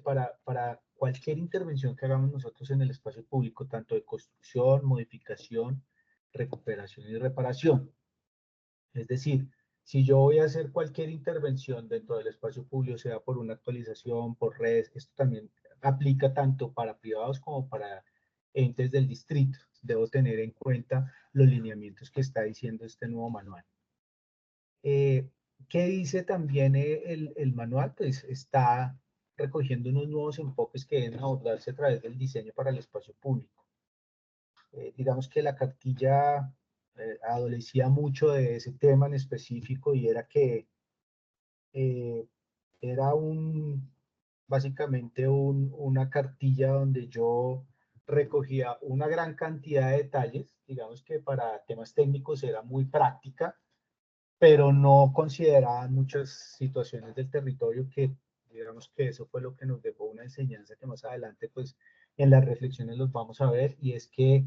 para cualquier intervención que hagamos nosotros en el espacio público, tanto de construcción, modificación, recuperación y reparación. Es decir, si yo voy a hacer cualquier intervención dentro del espacio público, sea por una actualización, por redes, esto también aplica tanto para privados como para entes del distrito. Debo tener en cuenta los lineamientos que está diciendo este nuevo manual. ¿Qué dice también el manual? Pues está recogiendo unos nuevos enfoques que deben abordarse a través del diseño para el espacio público. Digamos que la cartilla adolecía mucho de ese tema en específico y era que era básicamente una cartilla donde yo recogía una gran cantidad de detalles, digamos que para temas técnicos era muy práctica, pero no consideraban muchas situaciones del territorio que, digamos que eso fue lo que nos dejó una enseñanza que más adelante, pues, en las reflexiones los vamos a ver, y es que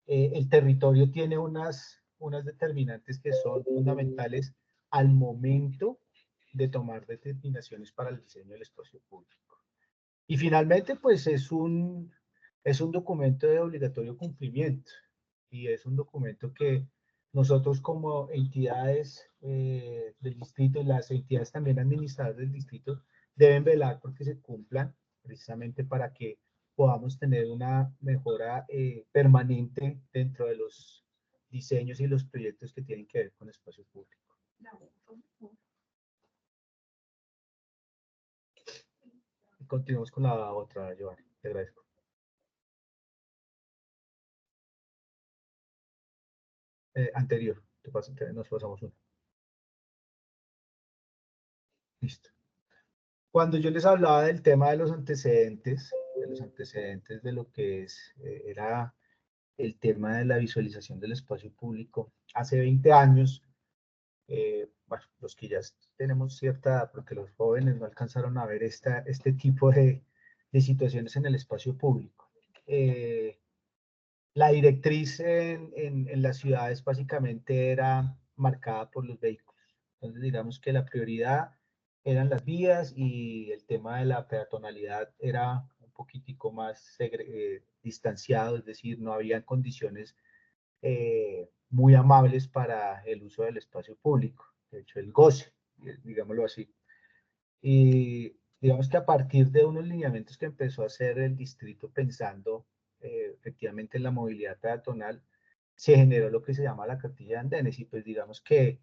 el territorio tiene unas determinantes que son fundamentales al momento de tomar determinaciones para el diseño del espacio público. Y finalmente, pues, es un documento de obligatorio cumplimiento, y es un documento que nosotros como entidades del distrito, las entidades también administradas del distrito, deben velar porque se cumplan, precisamente para que podamos tener una mejora permanente dentro de los diseños y los proyectos que tienen que ver con espacio público. Continuamos con la otra, Giovanni. Te agradezco. Anterior, nos pasamos una. Listo. Cuando yo les hablaba del tema de los antecedentes de lo que era el tema de la visualización del espacio público, hace 20 años, bueno, los que ya tenemos cierta edad, porque los jóvenes no alcanzaron a ver este tipo de situaciones en el espacio público. La directriz en las ciudades básicamente era marcada por los vehículos. Entonces, digamos que la prioridad eran las vías y el tema de la peatonalidad era un poquitico más distanciado, es decir, no había condiciones muy amables para el uso del espacio público, de hecho el goce, digámoslo así. Y digamos que a partir de unos lineamientos que empezó a hacer el distrito pensando efectivamente en la movilidad peatonal, se generó lo que se llama la cartilla de andenes, y pues digamos que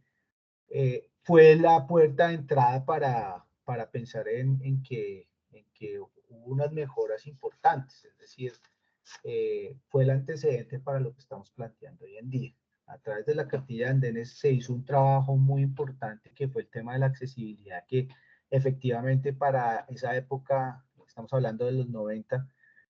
fue la puerta de entrada para pensar en que hubo unas mejoras importantes, es decir, fue el antecedente para lo que estamos planteando hoy en día. A través de la cartilla de andenes se hizo un trabajo muy importante que fue el tema de la accesibilidad, que efectivamente para esa época, estamos hablando de los 90,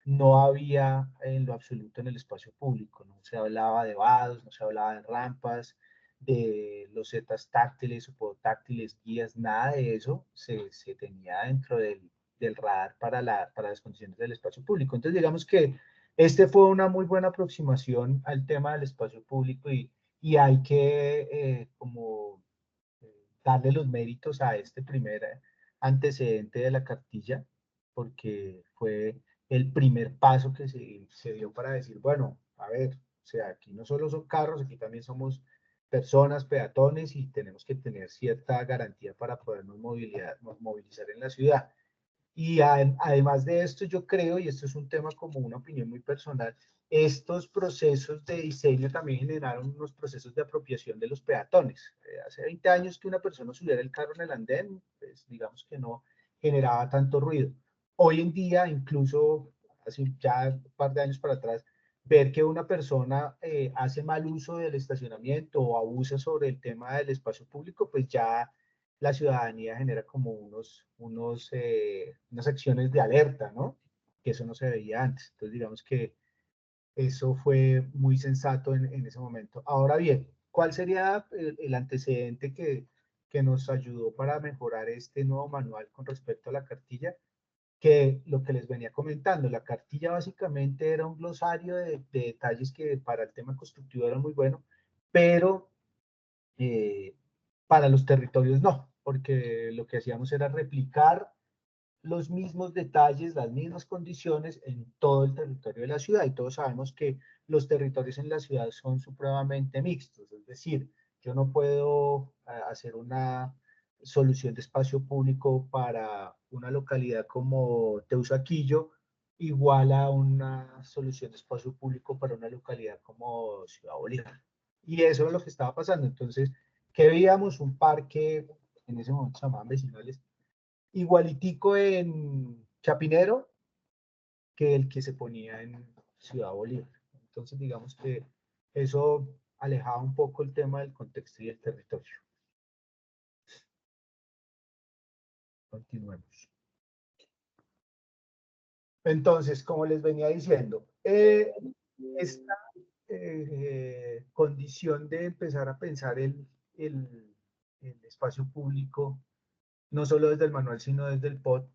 no había en lo absoluto en el espacio público, no se hablaba de vados, no se hablaba de rampas, de losetas táctiles o podotáctiles, guías, nada de eso se tenía dentro del radar para las condiciones del espacio público. Entonces digamos que este fue una muy buena aproximación al tema del espacio público, y hay que darle los méritos a este primer antecedente de la cartilla, porque fue el primer paso que se dio para decir, bueno, a ver, o sea, aquí no solo son carros, aquí también somos personas, peatones, y tenemos que tener cierta garantía para podernos movilizar en la ciudad. Y además de esto, yo creo, y esto es un tema como una opinión muy personal, estos procesos de diseño también generaron unos procesos de apropiación de los peatones. Hace 20 años que una persona subiera el carro en el andén, pues digamos que no generaba tanto ruido. Hoy en día, incluso hace ya un par de años para atrás, ver que una persona hace mal uso del estacionamiento o abusa sobre el tema del espacio público, pues ya la ciudadanía genera como unas acciones de alerta, ¿no? Que eso no se veía antes. Entonces, digamos que eso fue muy sensato en ese momento. Ahora bien, ¿cuál sería el antecedente que nos ayudó para mejorar este nuevo manual con respecto a la cartilla? Que lo que les venía comentando, la cartilla básicamente era un glosario de detalles que para el tema constructivo era muy bueno, pero para los territorios no, porque lo que hacíamos era replicar los mismos detalles, las mismas condiciones en todo el territorio de la ciudad. Y todos sabemos que los territorios en la ciudad son supremamente mixtos, es decir, yo no puedo hacer una solución de espacio público para una localidad como Teusaquillo igual a una solución de espacio público para una localidad como Ciudad Bolívar. Y eso es lo que estaba pasando. Entonces, que veíamos un parque, en ese momento se llamaban vecinales, igualitico en Chapinero que el que se ponía en Ciudad Bolívar. Entonces, digamos que eso alejaba un poco el tema del contexto y del territorio. Continuemos. Entonces, como les venía diciendo, esta condición de empezar a pensar el espacio público, no solo desde el manual, sino desde el POT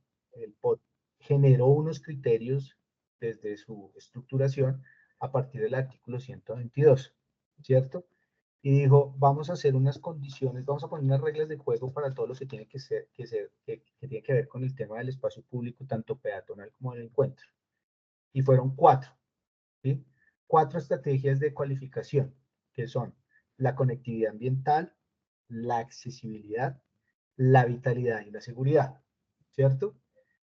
generó unos criterios desde su estructuración a partir del artículo 122, ¿cierto? Y dijo, vamos a hacer unas condiciones, vamos a poner unas reglas de juego para todo lo que tiene que tiene que ver con el tema del espacio público, tanto peatonal como del encuentro. Y fueron cuatro, ¿sí? Cuatro estrategias de cualificación, que son la conectividad ambiental, la accesibilidad, la vitalidad y la seguridad, ¿cierto?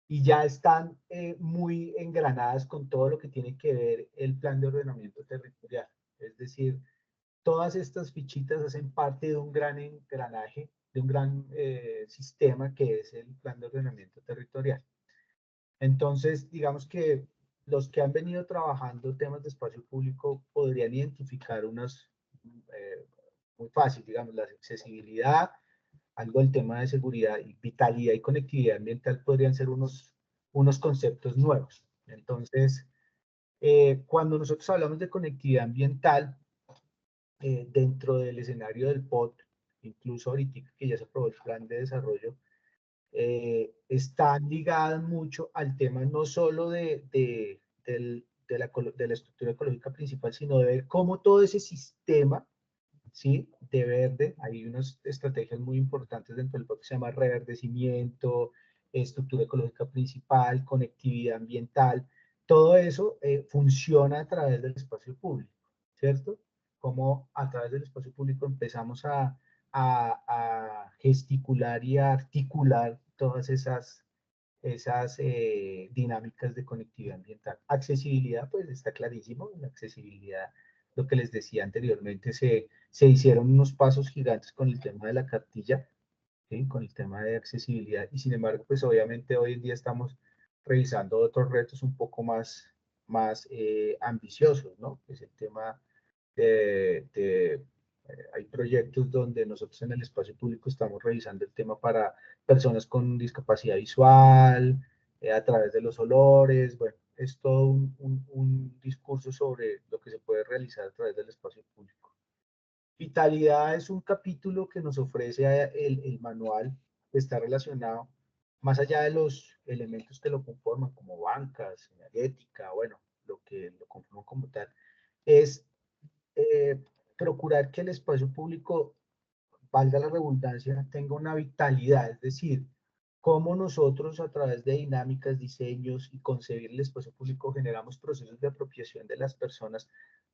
Y ya están muy engranadas con todo lo que tiene que ver el plan de ordenamiento territorial. Es decir, todas estas fichitas hacen parte de un gran engranaje, de un gran sistema que es el plan de ordenamiento territorial. Entonces, digamos que los que han venido trabajando temas de espacio público podrían identificar unas muy fácil, digamos, la accesibilidad, algo del tema de seguridad y vitalidad y conectividad ambiental podrían ser unos conceptos nuevos. Entonces, cuando nosotros hablamos de conectividad ambiental, dentro del escenario del POT, incluso ahorita que ya se aprobó el plan de desarrollo, están ligadas mucho al tema no solo de la estructura ecológica principal, sino de ver cómo todo ese sistema, ¿sí? De verde, hay unas estrategias muy importantes dentro del POT que se llama reverdecimiento, estructura ecológica principal, conectividad ambiental, todo eso funciona a través del espacio público, ¿cierto? Como a través del espacio público empezamos a gesticular y a articular todas esas dinámicas de conectividad ambiental. Accesibilidad, pues está clarísimo, la accesibilidad, lo que les decía anteriormente, se hicieron unos pasos gigantes con el tema de la cartilla, ¿sí? Con el tema de accesibilidad, y sin embargo, pues obviamente hoy en día estamos revisando otros retos un poco más ambiciosos, ¿no? Que es el tema de hay proyectos donde nosotros en el espacio público estamos revisando el tema para personas con discapacidad visual, a través de los olores, bueno, es todo un discurso sobre lo que se puede realizar a través del espacio público. Vitalidad es un capítulo que nos ofrece el manual que está relacionado, más allá de los elementos que lo conforman, como bancas, señalética, bueno, lo que lo conforman como tal, es eh, procurar que el espacio público, valga la redundancia, tenga una vitalidad, es decir, cómo nosotros a través de dinámicas, diseños y concebir el espacio público generamos procesos de apropiación de las personas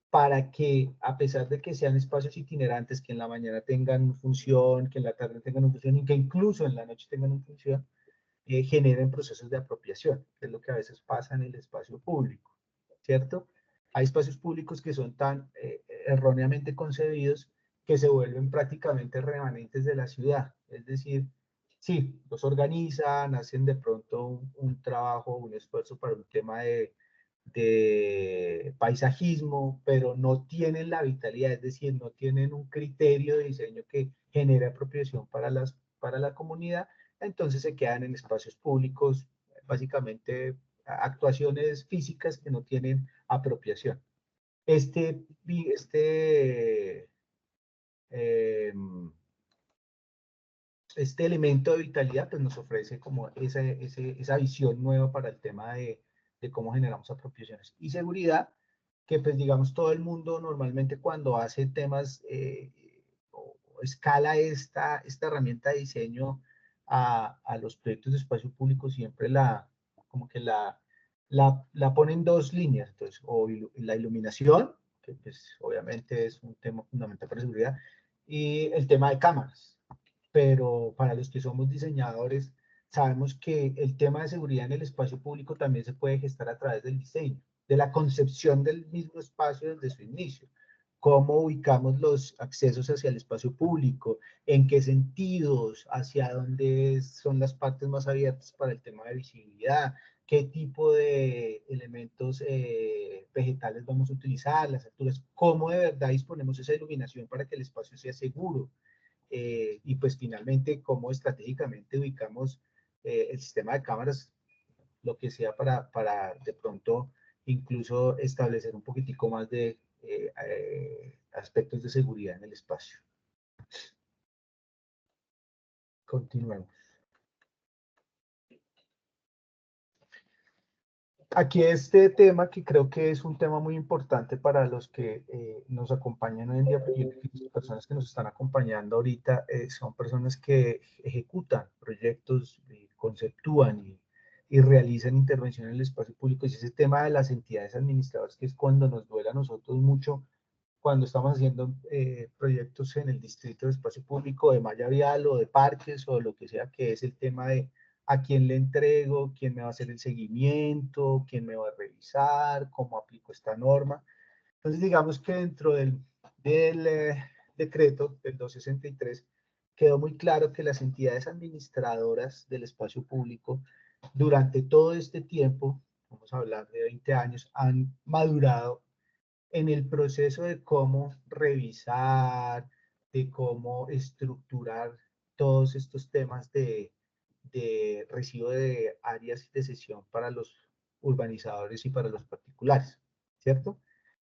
para que, a pesar de que sean espacios itinerantes, que en la mañana tengan función, que en la tarde tengan una función y que incluso en la noche tengan una función, generen procesos de apropiación, que es lo que a veces pasa en el espacio público, ¿cierto? Hay espacios públicos que son tan erróneamente concebidos que se vuelven prácticamente remanentes de la ciudad, es decir, sí, los organizan, hacen de pronto un trabajo, un esfuerzo para un tema de paisajismo, pero no tienen la vitalidad, es decir, no tienen un criterio de diseño que genere apropiación para la comunidad, entonces se quedan en espacios públicos, básicamente actuaciones físicas que no tienen apropiación. Este, eh, este elemento de vitalidad pues, nos ofrece como esa visión nueva para el tema de cómo generamos apropiaciones. Y seguridad, que pues digamos todo el mundo normalmente cuando hace temas o escala esta herramienta de diseño a los proyectos de espacio público siempre como que la ponen dos líneas, entonces, o la iluminación, que pues obviamente es un tema fundamental para la seguridad, y el tema de cámaras. Pero para los que somos diseñadores, sabemos que el tema de seguridad en el espacio público también se puede gestar a través del diseño, de la concepción del mismo espacio desde su inicio. Cómo ubicamos los accesos hacia el espacio público, en qué sentidos, hacia dónde son las partes más abiertas para el tema de visibilidad, qué tipo de elementos vegetales vamos a utilizar, las alturas, cómo de verdad disponemos esa iluminación para que el espacio sea seguro. Y pues finalmente cómo estratégicamente ubicamos el sistema de cámaras, lo que sea para de pronto incluso establecer un poquitico más de aspectos de seguridad en el espacio. Continuemos. Aquí este tema que creo que es un tema muy importante para los que nos acompañan hoy en día, porque las personas que nos están acompañando ahorita son personas que ejecutan proyectos, conceptúan y realizan intervención en el espacio público, y ese tema de las entidades administradoras, que es cuando nos duele a nosotros mucho cuando estamos haciendo proyectos en el distrito de espacio público, de malla vial o de parques o lo que sea, que es el tema de a quién le entrego, quién me va a hacer el seguimiento, quién me va a revisar, cómo aplico esta norma. Entonces, digamos que dentro del decreto del 263 quedó muy claro que las entidades administradoras del espacio público durante todo este tiempo, vamos a hablar de 20 años, han madurado en el proceso de cómo revisar, de cómo estructurar todos estos temas de recibo de áreas de sesión para los urbanizadores y para los particulares, ¿cierto?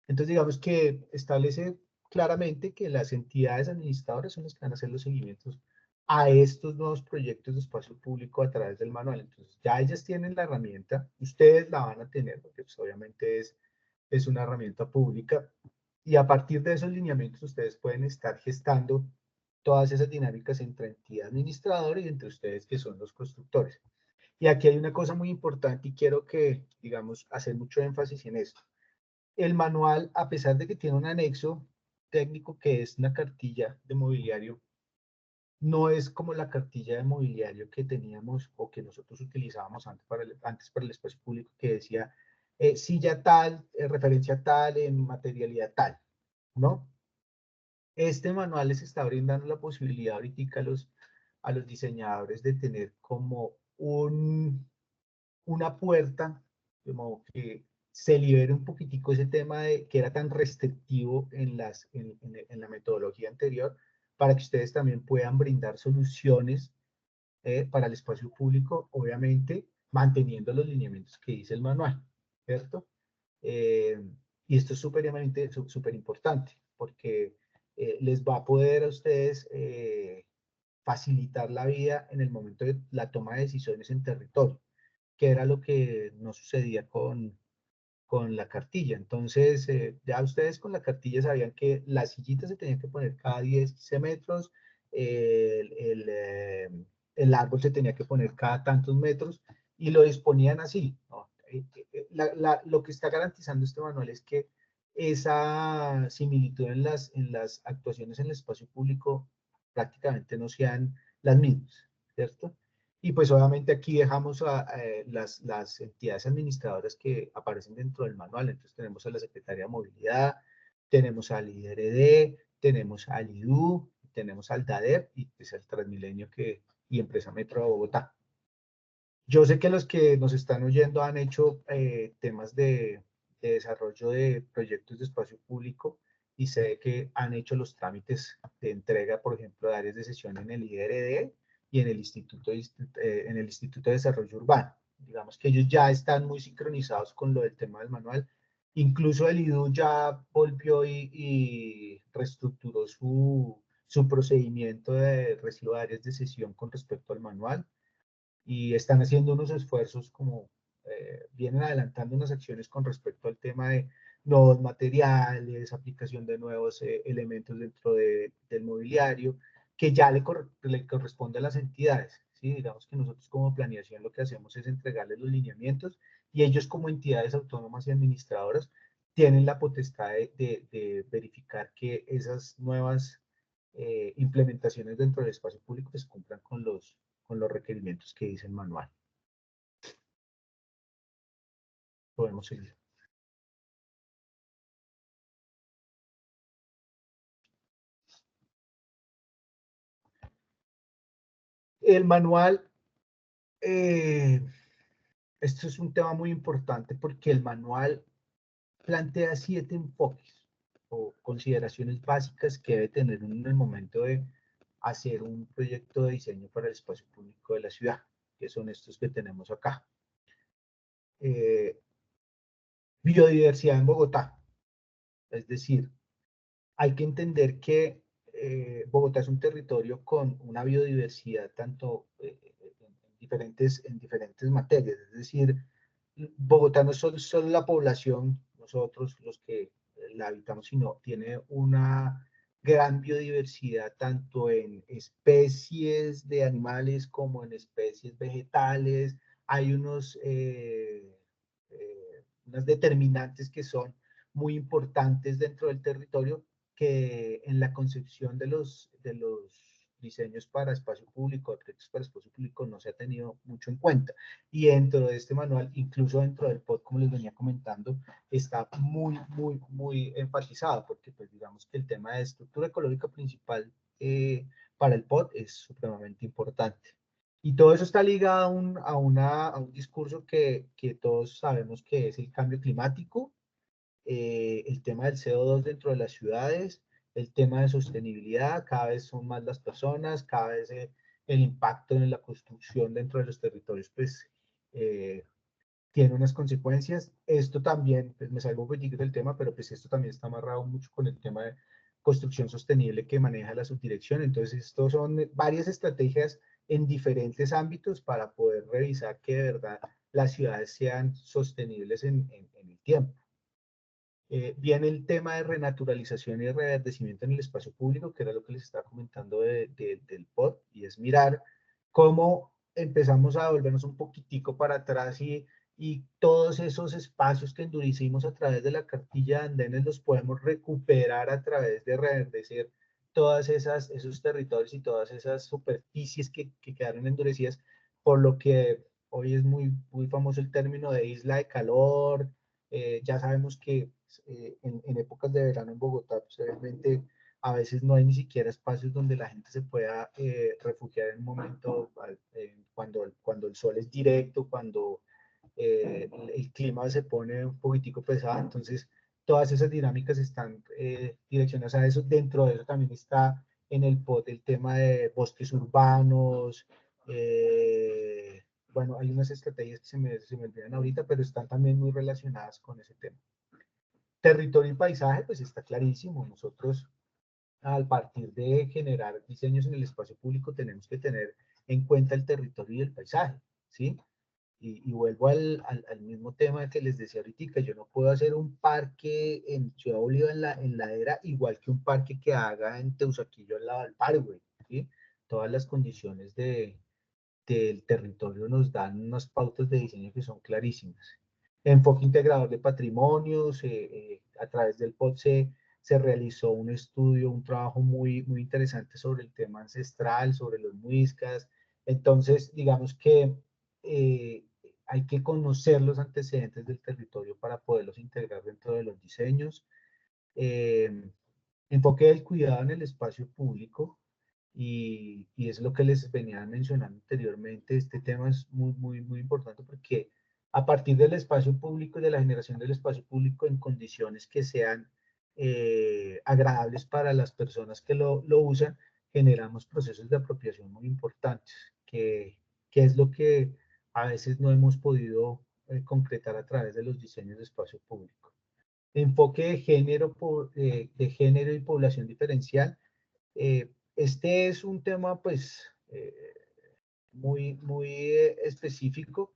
Entonces, digamos que establece claramente que las entidades administradoras son las que van a hacer los seguimientos a estos nuevos proyectos de espacio público a través del manual. Entonces, ya ellas tienen la herramienta, ustedes la van a tener, porque pues, obviamente es una herramienta pública, y a partir de esos lineamientos ustedes pueden estar gestando todas esas dinámicas entre entidad administradora y entre ustedes que son los constructores. Y aquí hay una cosa muy importante y quiero que, digamos, hacer mucho énfasis en esto. El manual, a pesar de que tiene un anexo técnico que es una cartilla de mobiliario, no es como la cartilla de mobiliario que teníamos o que nosotros utilizábamos antes para el espacio público, que decía silla tal, referencia tal, en materialidad tal, ¿no? Este manual les está brindando la posibilidad ahorita a los diseñadores de tener como una puerta, como que se libere un poquitico ese tema de que era tan restrictivo en la metodología anterior, para que ustedes también puedan brindar soluciones para el espacio público, obviamente manteniendo los lineamientos que dice el manual, ¿cierto? Eh, y esto es súper importante, porque les va a poder a ustedes facilitar la vida en el momento de la toma de decisiones en territorio, que era lo que no sucedía con la cartilla. Entonces, ya ustedes con la cartilla sabían que las sillitas se tenían que poner cada 10, 15 metros, el árbol se tenía que poner cada tantos metros y lo disponían así, ¿no? Lo que está garantizando este manual es que esa similitud en las actuaciones en el espacio público prácticamente no sean las mismas, ¿cierto? Y pues obviamente aquí dejamos a las entidades administradoras que aparecen dentro del manual. Entonces tenemos a la Secretaría de Movilidad, tenemos al IDRD, tenemos al IDU, tenemos al DADER y pues el Transmilenio y Empresa Metro de Bogotá. Yo sé que los que nos están oyendo han hecho temas de desarrollo de proyectos de espacio público y sé que han hecho los trámites de entrega, por ejemplo, de áreas de sesión en el IDRD y en el Instituto de Desarrollo Urbano. Digamos que ellos ya están muy sincronizados con lo del tema del manual. Incluso el IDU ya volvió y reestructuró su procedimiento de recibo de áreas de sesión con respecto al manual y están haciendo unos esfuerzos como vienen adelantando unas acciones con respecto al tema de nuevos materiales, aplicación de nuevos elementos dentro del mobiliario, que ya le corresponde a las entidades, ¿sí? Digamos que nosotros como planeación lo que hacemos es entregarles los lineamientos y ellos como entidades autónomas y administradoras tienen la potestad de verificar que esas nuevas implementaciones dentro del espacio público pues cumplan con los requerimientos que dice el manual. Podemos seguir. El manual, esto es un tema muy importante porque el manual plantea 7 enfoques o consideraciones básicas que debe tener uno en el momento de hacer un proyecto de diseño para el espacio público de la ciudad, que son estos que tenemos acá. Biodiversidad en Bogotá, es decir, hay que entender que Bogotá es un territorio con una biodiversidad tanto en diferentes materias, es decir, Bogotá no es solo la población, nosotros los que la habitamos, sino tiene una gran biodiversidad tanto en especies de animales como en especies vegetales. Hay unas determinantes que son muy importantes dentro del territorio que en la concepción de los diseños para espacio público, proyectos para espacio público, no se ha tenido mucho en cuenta. Y dentro de este manual, incluso dentro del POD, como les venía comentando, está muy enfatizado, porque pues digamos que el tema de estructura ecológica principal para el POD es supremamente importante. Y todo eso está ligado a un discurso que todos sabemos que es el cambio climático, el tema del CO2 dentro de las ciudades, el tema de sostenibilidad, cada vez son más las personas, cada vez el impacto en la construcción dentro de los territorios, pues tiene unas consecuencias. Esto también, pues me salgo un poquito del tema, pero pues esto también está amarrado mucho con el tema de construcción sostenible que maneja la subdirección. Entonces, esto son varias estrategias en diferentes ámbitos para poder revisar que de verdad las ciudades sean sostenibles en el tiempo. Viene el tema de renaturalización y reverdecimiento en el espacio público, que era lo que les estaba comentando del POD, y es mirar cómo empezamos a volvernos un poquitico para atrás y todos esos espacios que endurecimos a través de la cartilla de andenes los podemos recuperar a través de reverdecer todas esos territorios y todas esas superficies que quedaron endurecidas, por lo que hoy es muy famoso el término de isla de calor. Ya sabemos que en épocas de verano en Bogotá, pues obviamente a veces no hay ni siquiera espacios donde la gente se pueda refugiar en un momento cuando el sol es directo, cuando el clima se pone un poquitico pesado. Entonces, todas esas dinámicas están direccionadas a eso. Dentro de eso también está en el POT el tema de bosques urbanos. Bueno, hay unas estrategias que se me olvidan ahorita, pero están también muy relacionadas con ese tema. Territorio y paisaje, pues está clarísimo. Nosotros, al partir de generar diseños en el espacio público, tenemos que tener en cuenta el territorio y el paisaje, ¿sí? Y vuelvo al mismo tema que les decía ahorita, yo no puedo hacer un parque en Ciudad Bolívar en la era igual que un parque que haga en Teusaquillo al lado del Parkway, ¿sí? Todas las condiciones del territorio nos dan unas pautas de diseño que son clarísimas. Enfoque integrador de patrimonios, a través del POT se realizó un estudio, un trabajo muy interesante sobre el tema ancestral, sobre los muiscas. Entonces, digamos que hay que conocer los antecedentes del territorio para poderlos integrar dentro de los diseños. Eh, Enfoque del cuidado en el espacio público, y es lo que les venía mencionando anteriormente. Este tema es muy importante porque a partir del espacio público y de la generación del espacio público en condiciones que sean agradables para las personas que lo usan, generamos procesos de apropiación muy importantes, que es lo que a veces no hemos podido concretar a través de los diseños de espacio público. Enfoque de género y población diferencial. Este es un tema pues muy específico,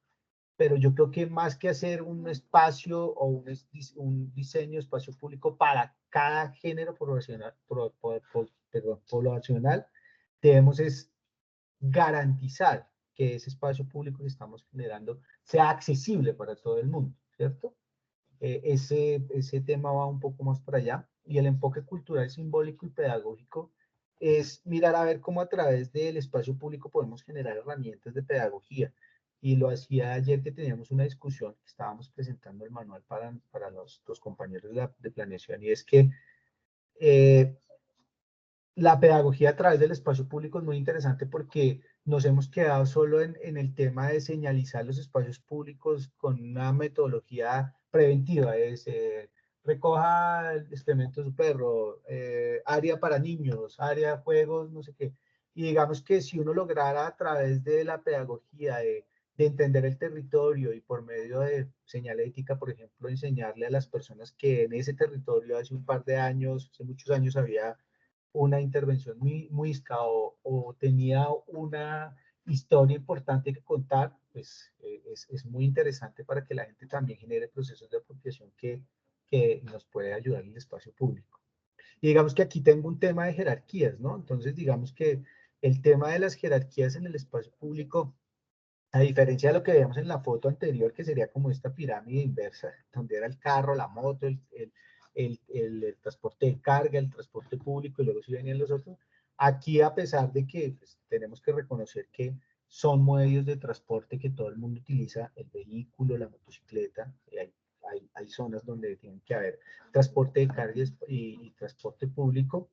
pero yo creo que más que hacer un espacio o un diseño espacio público para cada género perdón, poblacional, debemos es garantizar que ese espacio público que estamos generando sea accesible para todo el mundo, ¿cierto? Ese tema va un poco más para allá. Y el enfoque cultural, simbólico y pedagógico es mirar a ver cómo a través del espacio público podemos generar herramientas de pedagogía. Y lo hacía ayer que teníamos una discusión, que estábamos presentando el manual para los compañeros de planeación, y es que eh, la pedagogía a través del espacio público es muy interesante porque nos hemos quedado solo en el tema de señalizar los espacios públicos con una metodología preventiva, es recoja el excremento de su perro, área para niños, área de juegos, no sé qué. Y digamos que si uno lograra a través de la pedagogía, de entender el territorio y por medio de señalética, por ejemplo, enseñarle a las personas que en ese territorio hace un par de años, hace muchos años había una intervención muisca o tenía una historia importante que contar, pues es muy interesante para que la gente también genere procesos de apropiación que nos puede ayudar en el espacio público. Y digamos que aquí tengo un tema de jerarquías, ¿no? Entonces, digamos que el tema de las jerarquías en el espacio público, a diferencia de lo que veíamos en la foto anterior, que sería como esta pirámide inversa, donde era el carro, la moto, el transporte de carga, el transporte público, y luego sí venían los otros. Aquí, a pesar de que pues, tenemos que reconocer que son medios de transporte que todo el mundo utiliza, el vehículo, la motocicleta, hay zonas donde tienen que haber transporte de carga y transporte público,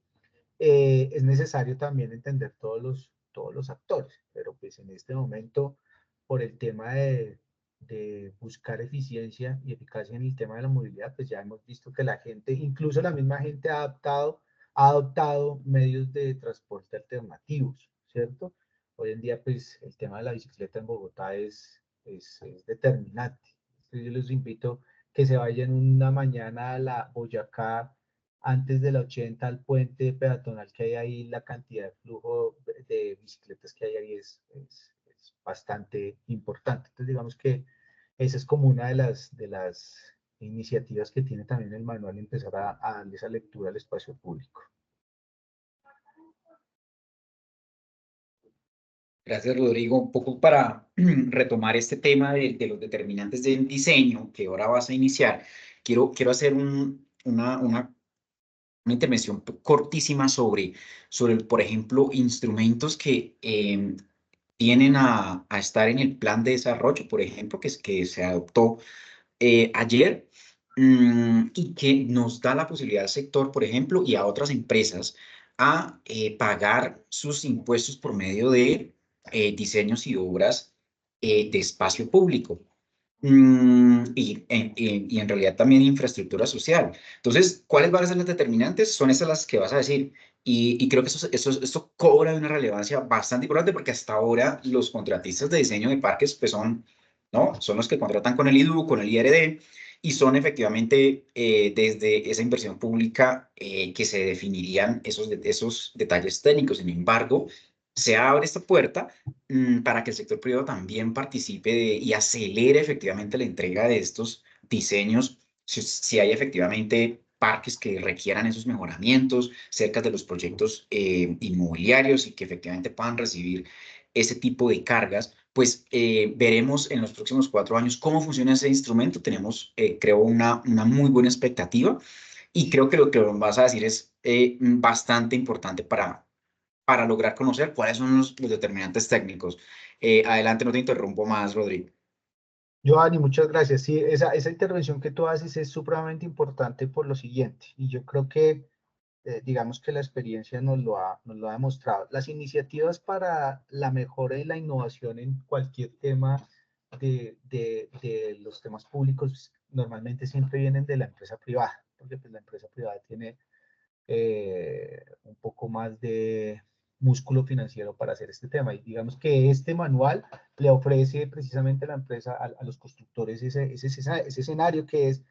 es necesario también entender todos los actores, pero pues en este momento, por el tema de buscar eficiencia y eficacia en el tema de la movilidad, pues ya hemos visto que la gente, incluso la misma gente ha adoptado medios de transporte alternativos, ¿cierto? Hoy en día, pues el tema de la bicicleta en Bogotá es determinante. Entonces, yo les invito que se vayan una mañana a la Boyacá antes de la 80 al puente peatonal que hay ahí, la cantidad de flujo de bicicletas que hay ahí es bastante importante. Entonces, digamos que esa es como una de las iniciativas que tiene también el manual, empezar a darle esa lectura al espacio público. Gracias, Rodrigo. Un poco para retomar este tema de los determinantes del diseño que ahora vas a iniciar, quiero hacer una intervención cortísima sobre, por ejemplo, instrumentos que vienen a estar en el plan de desarrollo, por ejemplo, que se adoptó ayer, y que nos da la posibilidad al sector, por ejemplo, y a otras empresas a pagar sus impuestos por medio de diseños y obras de espacio público. Y en realidad también infraestructura social. Entonces, ¿cuáles van a ser las determinantes? Son esas las que vas a decir. Y creo que esto cobra una relevancia bastante importante porque hasta ahora los contratistas de diseño de parques pues son, ¿no? Son los que contratan con el IDU, con el IRD, y son efectivamente desde esa inversión pública que se definirían esos detalles técnicos. Sin embargo, se abre esta puerta para que el sector privado también participe y acelere efectivamente la entrega de estos diseños, si hay efectivamente parques que requieran esos mejoramientos cerca de los proyectos inmobiliarios y que efectivamente puedan recibir ese tipo de cargas, pues veremos en los próximos 4 años cómo funciona ese instrumento. Tenemos, creo, una muy buena expectativa y creo que lo que vas a decir es bastante importante para lograr conocer cuáles son los determinantes técnicos. Adelante, no te interrumpo más, Rodrigo. Giovanni, muchas gracias. Sí, esa intervención que tú haces es supremamente importante por lo siguiente, y yo creo que digamos que la experiencia nos lo ha demostrado. Las iniciativas para la mejora y la innovación en cualquier tema de los temas públicos normalmente siempre vienen de la empresa privada, porque pues, la empresa privada tiene un poco más de músculo financiero para hacer este tema. Y digamos que este manual le ofrece precisamente a la empresa, a los constructores, ese escenario que es,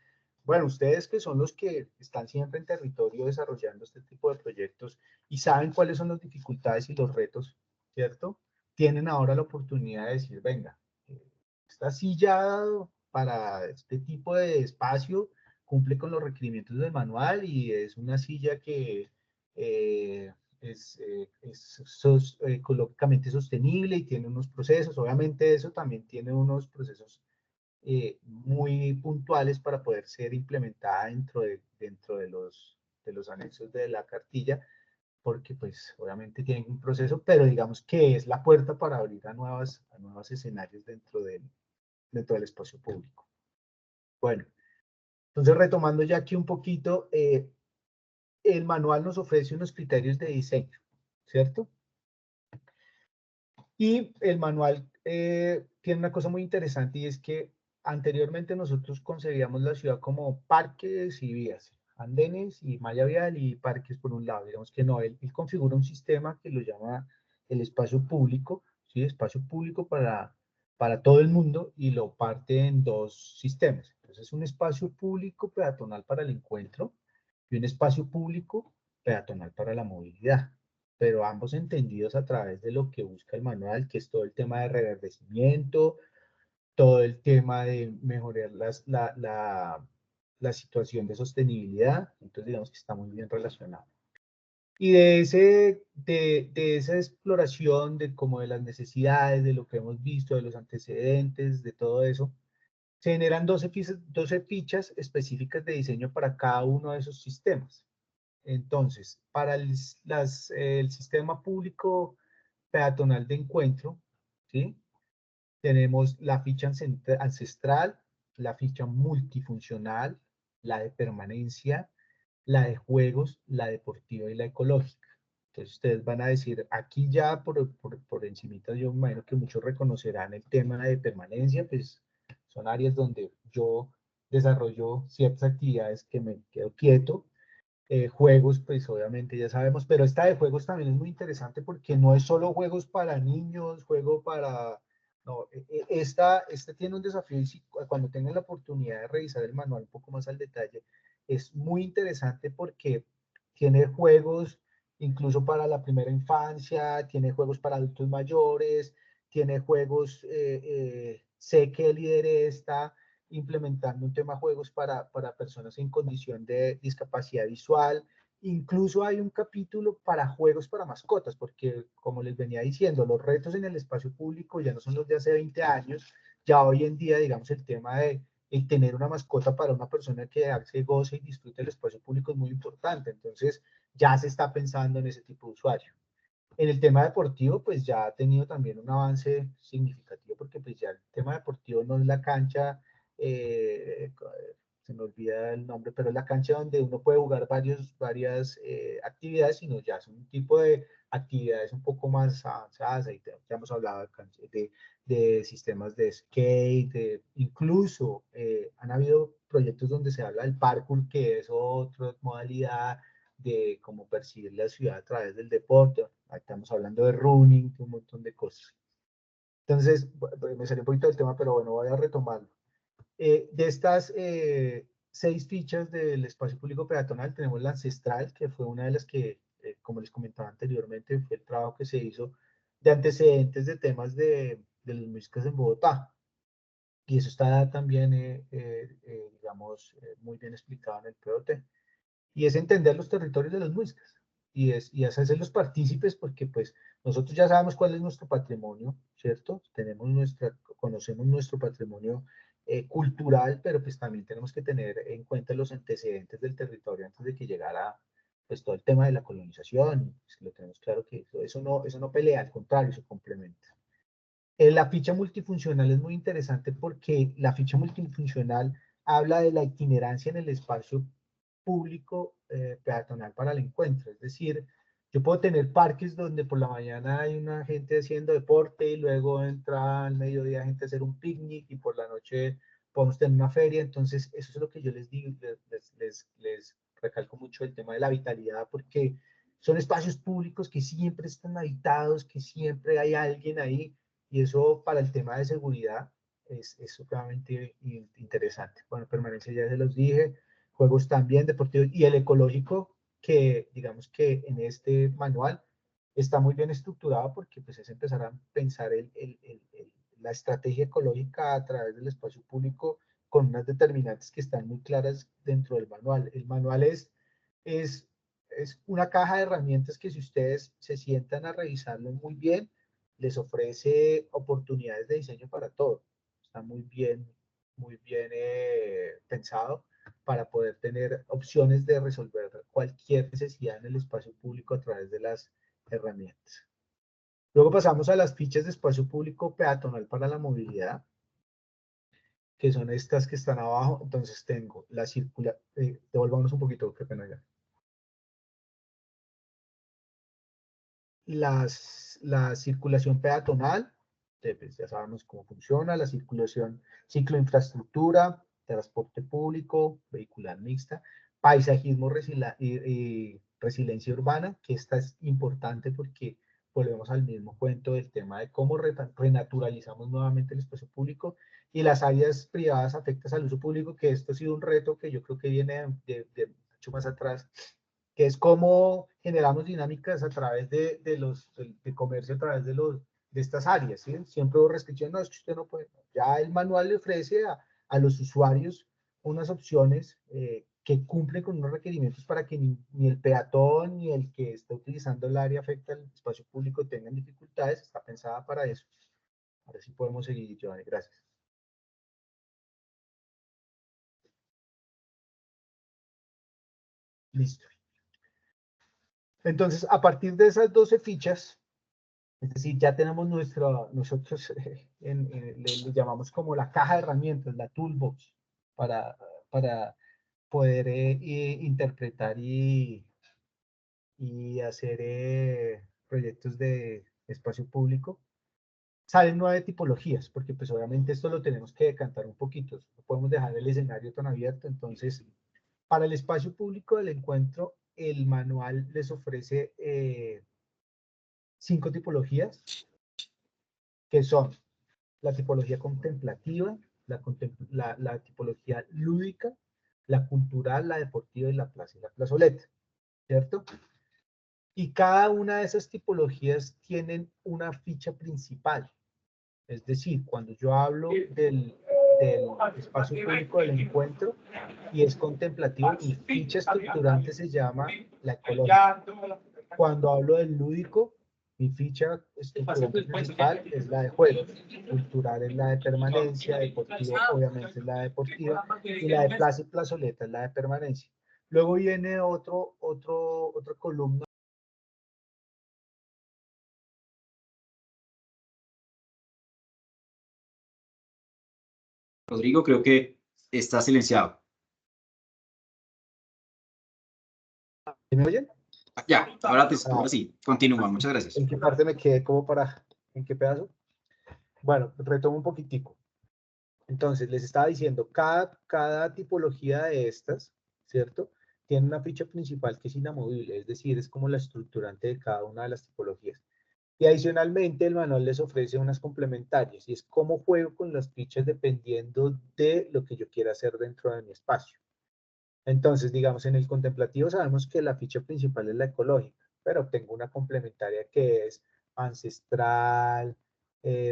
bueno, ustedes que son los que están siempre en territorio desarrollando este tipo de proyectos y saben cuáles son las dificultades y los retos, ¿cierto? Tienen ahora la oportunidad de decir, venga, esta silla para este tipo de espacio cumple con los requerimientos del manual y es una silla que ecológicamente sostenible y tiene unos procesos. Obviamente eso también tiene unos procesos muy puntuales para poder ser implementada dentro de los anexos de la cartilla, porque pues obviamente tienen un proceso, pero digamos que es la puerta para abrir a nuevos escenarios dentro del espacio público. Bueno, entonces retomando ya aquí un poquito, el manual nos ofrece unos criterios de diseño, ¿cierto? Y el manual tiene una cosa muy interesante y es que anteriormente nosotros concebíamos la ciudad como parques y vías, andenes y malla vial y parques por un lado. Digamos que no, él configura un sistema que lo llama el espacio público, ¿sí? Espacio público para todo el mundo y lo parte en dos sistemas. Entonces, un espacio público peatonal para el encuentro y un espacio público peatonal para la movilidad, pero ambos entendidos a través de lo que busca el manual, que es todo el tema de reverdecimiento, todo el tema de mejorar la situación de sostenibilidad. Entonces, digamos que está muy bien relacionado. Y de esa exploración de como de las necesidades, de lo que hemos visto, de los antecedentes, de todo eso, se generan 12 fichas específicas de diseño para cada uno de esos sistemas. Entonces, para el sistema público peatonal de encuentro, ¿sí? Tenemos la ficha ancestral, la ficha multifuncional, la de permanencia, la de juegos, la deportiva y la ecológica. Entonces ustedes van a decir, aquí ya por encimita, yo me imagino que muchos reconocerán el tema de permanencia, pues son áreas donde yo desarrollo ciertas actividades que me quedo quieto. Juegos, pues obviamente ya sabemos, pero esta de juegos también es muy interesante porque no es solo juegos para niños, juego para... No, esta tiene un desafío y cuando tengan la oportunidad de revisar el manual un poco más al detalle, es muy interesante porque tiene juegos incluso para la primera infancia, tiene juegos para adultos mayores, tiene juegos, sé que el líder está implementando un tema juegos para personas en condición de discapacidad visual. Incluso hay un capítulo para juegos para mascotas, porque como les venía diciendo, los retos en el espacio público ya no son los de hace 20 años, ya hoy en día, digamos, el tema de el tener una mascota para una persona que se goce y disfrute el espacio público es muy importante. Entonces, ya se está pensando en ese tipo de usuario. En el tema deportivo, pues ya ha tenido también un avance significativo, porque pues ya el tema deportivo no es la cancha, eh, se me olvida el nombre, pero es la cancha donde uno puede jugar varias actividades, sino ya es un tipo de actividades un poco más avanzadas. Ahí ya hemos hablado de sistemas de skate, incluso han habido proyectos donde se habla del parkour, que es otra modalidad de cómo percibir la ciudad a través del deporte. Ahí estamos hablando de running, un montón de cosas. Entonces, me salió un poquito del tema, pero bueno, voy a retomarlo. De estas 6 fichas del espacio público peatonal, tenemos la ancestral, que fue una de las que, como les comentaba anteriormente, fue el trabajo que se hizo de antecedentes de temas de los músicos en Bogotá. Y eso está también, digamos, muy bien explicado en el POT. Y es entender los territorios de los muiscas y es hacerlos partícipes porque pues nosotros ya sabemos cuál es nuestro patrimonio, ¿cierto? Conocemos nuestro patrimonio cultural, pero pues también tenemos que tener en cuenta los antecedentes del territorio antes de que llegara pues todo el tema de la colonización, pues, lo tenemos claro que eso no pelea, al contrario, se complementa. La ficha multifuncional es muy interesante porque la ficha multifuncional habla de la itinerancia en el espacio público peatonal para el encuentro. Es decir, yo puedo tener parques donde por la mañana hay una gente haciendo deporte y luego entra al mediodía gente a hacer un picnic y por la noche podemos tener una feria. Entonces, eso es lo que yo les digo, les recalco mucho el tema de la vitalidad porque son espacios públicos que siempre están habitados, que siempre hay alguien ahí y eso para el tema de seguridad es supremamente interesante. Bueno, permanencia ya se los dije, juegos también deportivos y el ecológico que digamos que en este manual está muy bien estructurado porque pues es empezar a pensar la estrategia ecológica a través del espacio público con unas determinantes que están muy claras dentro del manual. El manual es es una caja de herramientas que si ustedes se sientan a revisarlo muy bien, les ofrece oportunidades de diseño para todo. Está muy bien pensado para poder tener opciones de resolver cualquier necesidad en el espacio público a través de las herramientas. Luego pasamos a las fichas de espacio público peatonal para la movilidad, que son estas que están abajo. Entonces tengo la circula, devolvamos un poquito, qué pena ya. La circulación peatonal, pues ya sabemos cómo funciona, la circulación, ciclo infraestructura, transporte público, vehicular mixta, paisajismo y resiliencia urbana, que esta es importante porque volvemos al mismo cuento del tema de cómo renaturalizamos nuevamente el espacio público y las áreas privadas afectas al uso público, que esto ha sido un reto que yo creo que viene de mucho más atrás, que es cómo generamos dinámicas a través de comercio, a través de estas áreas, ¿sí? Siempre hubo restricciones, no, es que usted no puede. Ya el manual le ofrece a los usuarios unas opciones que cumplen con unos requerimientos para que ni el peatón ni el que está utilizando el área afecta al espacio público tengan dificultades, está pensada para eso. Ahora sí podemos seguir, Giovanni, gracias. Listo. Entonces, a partir de esas 12 fichas, es decir, ya tenemos nosotros le llamamos como la caja de herramientas, la toolbox, para poder interpretar y hacer proyectos de espacio público. Salen 9 tipologías, porque pues obviamente esto lo tenemos que decantar un poquito, no podemos dejar el escenario tan abierto. Entonces, para el espacio público del encuentro, el manual les ofrece 5 tipologías, que son la tipología contemplativa, la tipología lúdica, la cultural, la deportiva y la plaza y la plazoleta, ¿cierto? Y cada una de esas tipologías tienen una ficha principal. Es decir, cuando yo hablo del espacio público del encuentro y es contemplativo, mi ficha estructurante se llama la ecológica. Cuando hablo del lúdico, mi ficha estructurante principal es la de juegos, cultural es la de permanencia, deportivo obviamente es la deportiva, y la de plaza y plazoleta es la de permanencia. Luego viene otra columna. Rodrigo, creo que está silenciado. ¿Me oyen? Ya, ahora sí, continúa, muchas gracias. ¿En qué parte me quedé? ¿En qué pedazo? Bueno, retomo un poquitico. Entonces, les estaba diciendo, cada tipología de estas, ¿cierto? Tiene una ficha principal que es inamovible, es decir, es como la estructurante de cada una de las tipologías. Y adicionalmente, el manual les ofrece unas complementarias, y es cómo juego con las fichas dependiendo de lo que yo quiera hacer dentro de mi espacio. Entonces, digamos, en el contemplativo sabemos que la ficha principal es la ecológica, pero tengo una complementaria que es ancestral,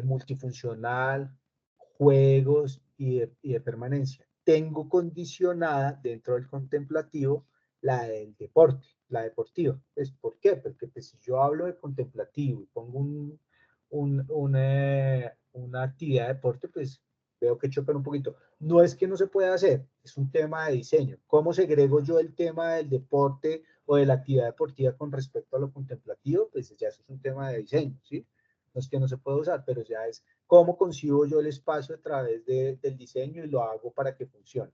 multifuncional, juegos y de permanencia. Tengo condicionada dentro del contemplativo la del deporte, la deportiva. Pues, ¿por qué? Porque pues, si yo hablo de contemplativo y pongo una actividad de deporte, pues veo que chocan un poquito. No es que no se pueda hacer, es un tema de diseño. ¿Cómo segrego yo el tema del deporte o de la actividad deportiva con respecto a lo contemplativo? Pues ya eso es un tema de diseño, ¿sí? No es que no se pueda usar, pero ya es cómo concibo yo el espacio a través del diseño y lo hago para que funcione.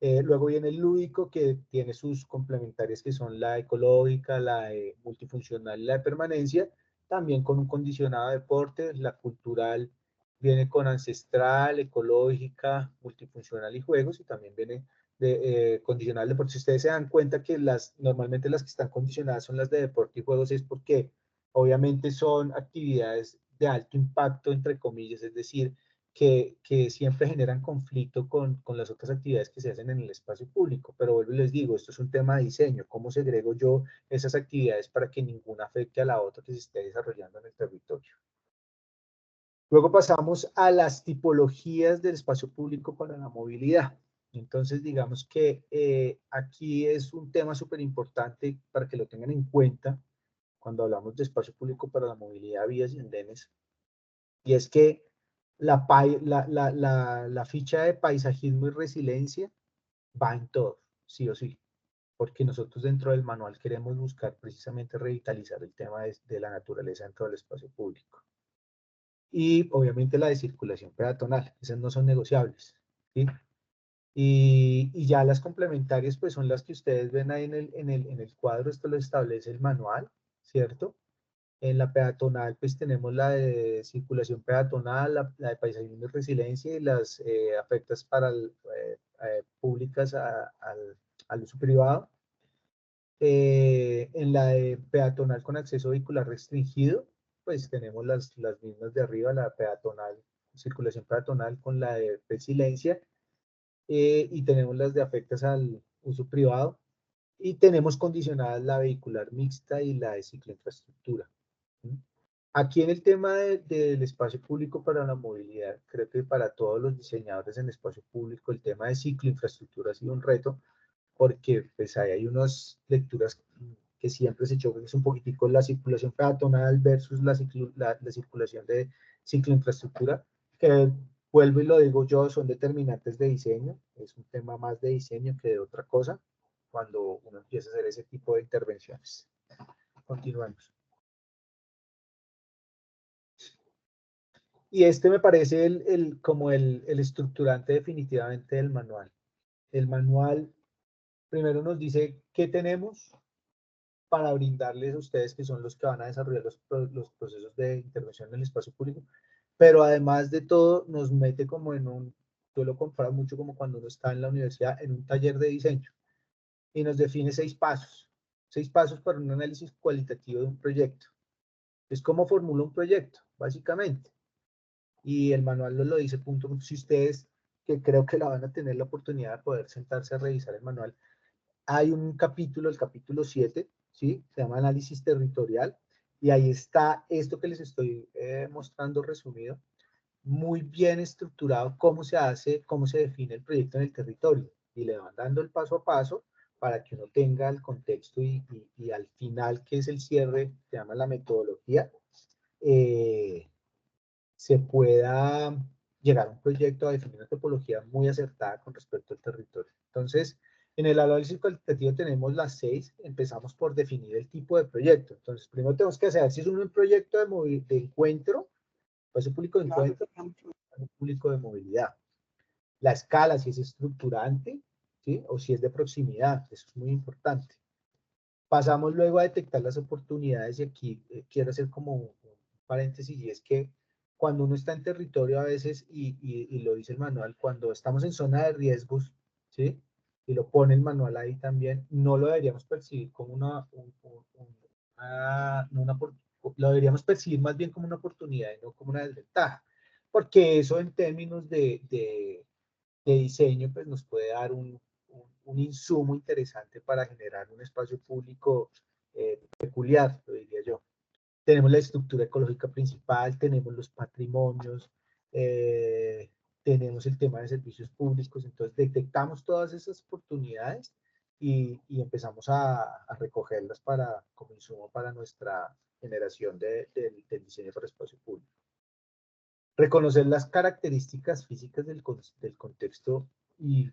Luego viene el lúdico, que tiene sus complementarias, que son la ecológica, la multifuncional y la de permanencia, también con un condicionado de deporte. La cultural viene con ancestral, ecológica, multifuncional y juegos, y también viene de condicional de deporte. Si ustedes se dan cuenta que normalmente las que están condicionadas son las de deporte y juegos, es porque obviamente son actividades de alto impacto, entre comillas, es decir, que siempre generan conflicto con las otras actividades que se hacen en el espacio público. Pero vuelvo y les digo, esto es un tema de diseño. ¿Cómo segrego yo esas actividades para que ninguna afecte a la otra que se esté desarrollando en el territorio? Luego pasamos a las tipologías del espacio público para la movilidad. Entonces, digamos que aquí es un tema súper importante para que lo tengan en cuenta cuando hablamos de espacio público para la movilidad, vías y andenes, y es que la ficha de paisajismo y resiliencia va en todo, sí o sí, porque nosotros dentro del manual queremos buscar precisamente revitalizar el tema de la naturaleza dentro del espacio público. Y obviamente la de circulación peatonal, esas no son negociables, ¿sí? Y ya las complementarias, pues son las que ustedes ven ahí en el cuadro, esto lo establece el manual, ¿cierto? En la peatonal, pues tenemos la de circulación peatonal, la de paisajismo y resiliencia y las afectas para públicas al uso privado. En la de peatonal con acceso vehicular restringido, pues tenemos las mismas de arriba, la peatonal, circulación peatonal con la de resiliencia, y tenemos las de afectas al uso privado, y tenemos condicionadas la vehicular mixta y la de cicloinfraestructura. Aquí en el tema del espacio público para la movilidad, creo que para todos los diseñadores en espacio público el tema de cicloinfraestructura ha sido un reto, porque pues ahí hay unas lecturas que siempre se chocan, que es un poquitico la circulación peatonal versus la circulación de cicloinfraestructura, que vuelvo y lo digo yo, son determinantes de diseño, es un tema más de diseño que de otra cosa, cuando uno empieza a hacer ese tipo de intervenciones. Continuamos. Y este me parece como el estructurante definitivamente del manual. El manual primero nos dice qué tenemos para brindarles a ustedes, que son los que van a desarrollar los procesos de intervención en el espacio público, pero además de todo nos mete como en un, yo lo comparo mucho como cuando uno está en la universidad en un taller de diseño y nos define 6 pasos para un análisis cualitativo de un proyecto. Es como formula un proyecto, básicamente. Y el manual lo dice punto. Si ustedes, que creo que la van a tener la oportunidad de poder sentarse a revisar el manual, hay un capítulo, el capítulo 7, ¿sí? Se llama análisis territorial, y ahí está esto que les estoy mostrando resumido, muy bien estructurado cómo se hace, cómo se define el proyecto en el territorio, y le van dando el paso a paso para que uno tenga el contexto y al final, que es el cierre, se llama la metodología, se pueda llegar a un proyecto a definir una topología muy acertada con respecto al territorio. Entonces, en el análisis cualitativo tenemos las 6, empezamos por definir el tipo de proyecto. Entonces, primero tenemos que saber si es un proyecto de encuentro, espacio público de encuentro, espacio público de movilidad. La escala, si es estructurante, ¿sí? O si es de proximidad, eso es muy importante. Pasamos luego a detectar las oportunidades, y aquí quiero hacer como un paréntesis, y es que cuando uno está en territorio a veces, y lo dice el manual, cuando estamos en zona de riesgos, ¿sí? Y lo pone el manual ahí también, no lo deberíamos percibir como lo deberíamos percibir más bien como una oportunidad y no como una desventaja, porque eso en términos de diseño, pues nos puede dar un insumo interesante para generar un espacio público peculiar, lo diría yo. Tenemos la estructura ecológica principal, tenemos los patrimonios, eh, tenemos el tema de servicios públicos, entonces detectamos todas esas oportunidades y empezamos a recogerlas como insumo para nuestra generación del diseño para espacio público. Reconocer las características físicas del contexto, y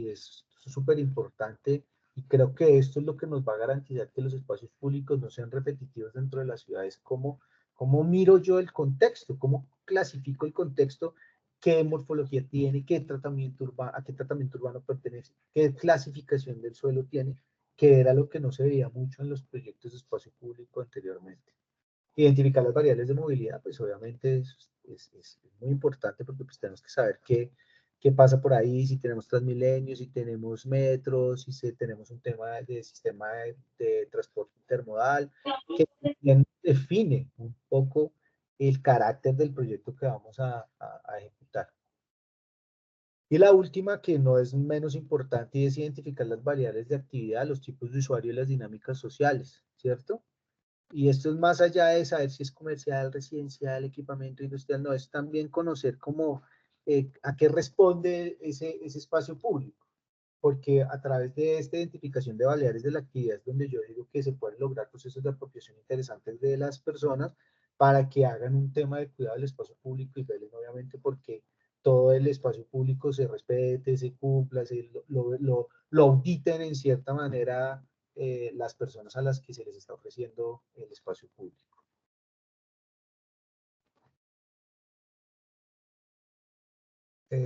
es súper importante, y creo que esto es lo que nos va a garantizar que los espacios públicos no sean repetitivos dentro de las ciudades. ¿Cómo miro yo el contexto? ¿Cómo clasifico el contexto? ¿Qué morfología tiene? ¿A qué tratamiento urbano pertenece? ¿Qué clasificación del suelo tiene? Que era lo que no se veía mucho en los proyectos de espacio público anteriormente. Identificar las variables de movilidad, pues obviamente es muy importante, porque pues tenemos que saber qué pasa por ahí, si tenemos Transmilenio, si tenemos metros, si tenemos un tema de sistema de transporte intermodal, que también define un poco el carácter del proyecto que vamos a ejecutar. Y la última, que no es menos importante, es identificar las variables de actividad, los tipos de usuario y las dinámicas sociales, ¿cierto? Y esto es más allá de saber si es comercial, residencial, equipamiento industrial, no, es también conocer como a qué responde ese espacio público, porque a través de esta identificación de baleares de la actividad es donde yo digo que se pueden lograr procesos de apropiación interesantes de las personas para que hagan un tema de cuidado del espacio público y velen obviamente porque todo el espacio público se respete, se cumpla, lo auditen en cierta manera las personas a las que se les está ofreciendo el espacio público.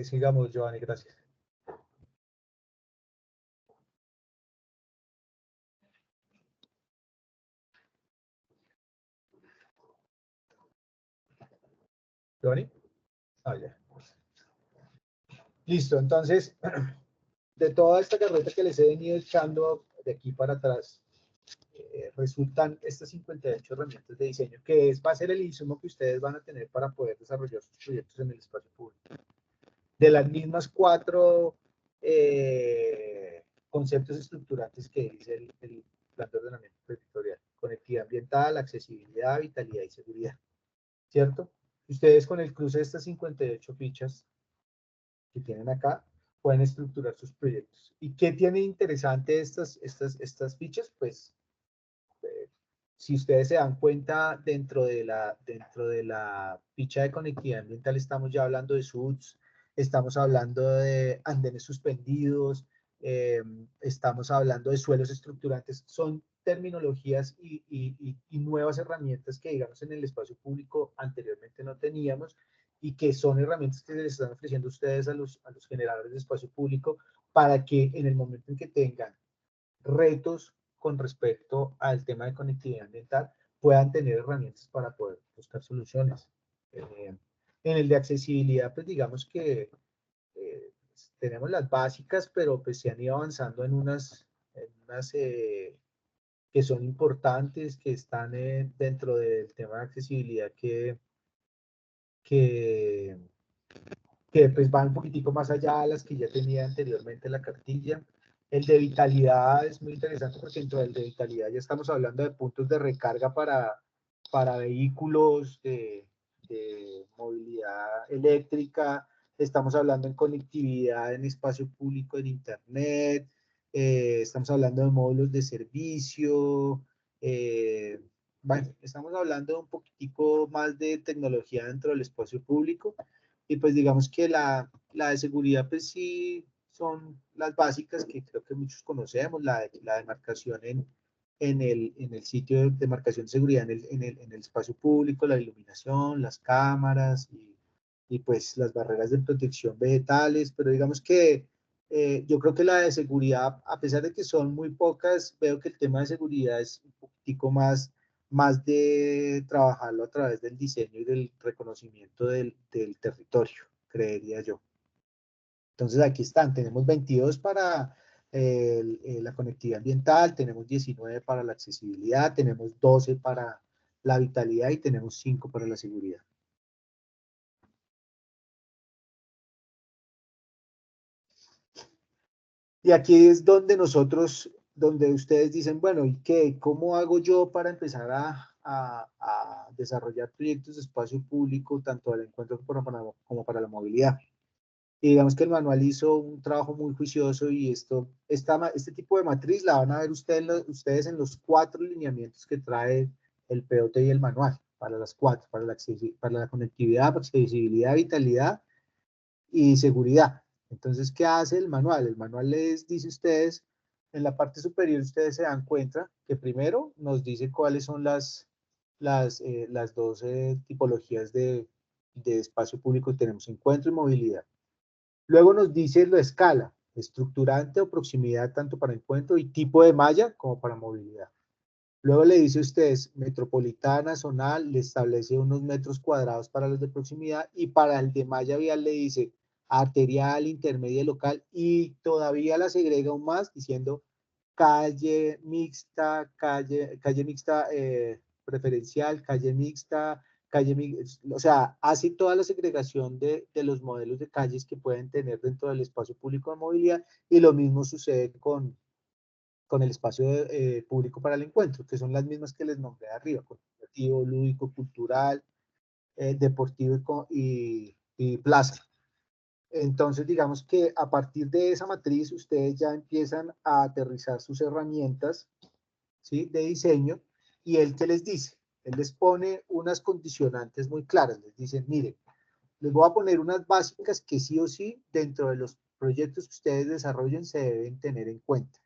Sigamos, Giovanni, gracias. Giovanni. Ah, ya. Listo, entonces, de toda esta carreta que les he venido echando de aquí para atrás, resultan estas 58 herramientas de diseño, que va a ser el insumo que ustedes van a tener para poder desarrollar sus proyectos en el espacio público. De las mismas 4 conceptos estructurantes que dice el plan de ordenamiento territorial: conectividad ambiental, accesibilidad, vitalidad y seguridad, ¿cierto? Ustedes con el cruce de estas 58 fichas que tienen acá, pueden estructurar sus proyectos. ¿Y qué tiene interesante estas fichas? Pues, si ustedes se dan cuenta, dentro de la ficha de conectividad ambiental estamos ya hablando de SUDS, estamos hablando de andenes suspendidos, estamos hablando de suelos estructurantes. Son terminologías y nuevas herramientas que, digamos, en el espacio público anteriormente no teníamos y que son herramientas que les están ofreciendo ustedes a los generadores de espacio público para que en el momento en que tengan retos con respecto al tema de conectividad ambiental puedan tener herramientas para poder buscar soluciones. En el de accesibilidad, pues digamos que tenemos las básicas, pero pues se han ido avanzando en unas que son importantes, que están dentro del tema de accesibilidad que, que pues van un poquitico más allá de las que ya tenía anteriormente la cartilla. El de vitalidad es muy interesante porque dentro del de vitalidad ya estamos hablando de puntos de recarga para vehículos de movilidad eléctrica, estamos hablando en conectividad en espacio público, en internet, estamos hablando de módulos de servicio, bueno, estamos hablando un poquitico más de tecnología dentro del espacio público. Y pues digamos que la de seguridad, pues sí, son las básicas que creo que muchos conocemos, la demarcación en el sitio de demarcación de seguridad en el espacio público, la iluminación, las cámaras y pues las barreras de protección vegetales, pero digamos que yo creo que la de seguridad, a pesar de que son muy pocas, veo que el tema de seguridad es un poquitico más de trabajarlo a través del diseño y del reconocimiento del territorio, creería yo. Entonces aquí están, tenemos 22 para la conectividad ambiental, tenemos 19 para la accesibilidad, tenemos 12 para la vitalidad y tenemos 5 para la seguridad. Y aquí es donde donde ustedes dicen, bueno, ¿y qué? ¿Cómo hago yo para empezar a desarrollar proyectos de espacio público, tanto al encuentro como para la movilidad? Y digamos que el manual hizo un trabajo muy juicioso y este tipo de matriz la van a ver ustedes en los 4 lineamientos que trae el POT y el manual, para las 4, para la conectividad, accesibilidad, vitalidad y seguridad. Entonces, ¿qué hace el manual? El manual les dice a ustedes, en la parte superior ustedes se dan cuenta que primero nos dice cuáles son las 12 tipologías de espacio público que tenemos: encuentro y movilidad. Luego nos dice la escala, estructurante o proximidad tanto para encuentro y tipo de malla como para movilidad. Luego le dice a ustedes metropolitana, zonal, le establece unos metros cuadrados para los de proximidad y para el de malla vial le dice arterial, intermedia, local y todavía la segrega aún más diciendo calle mixta, calle mixta preferencial, calle mixta, o sea, hace toda la segregación de los modelos de calles que pueden tener dentro del espacio público de movilidad y lo mismo sucede con el espacio público para el encuentro, que son las mismas que les nombré arriba: contemplativo, lúdico, cultural, deportivo y plaza. Entonces, digamos que a partir de esa matriz, ustedes ya empiezan a aterrizar sus herramientas, ¿sí?, de diseño, y él, ¿qué les dice? Él les pone unas condicionantes muy claras, les dice, miren, les voy a poner unas básicas que sí o sí, dentro de los proyectos que ustedes desarrollen, se deben tener en cuenta.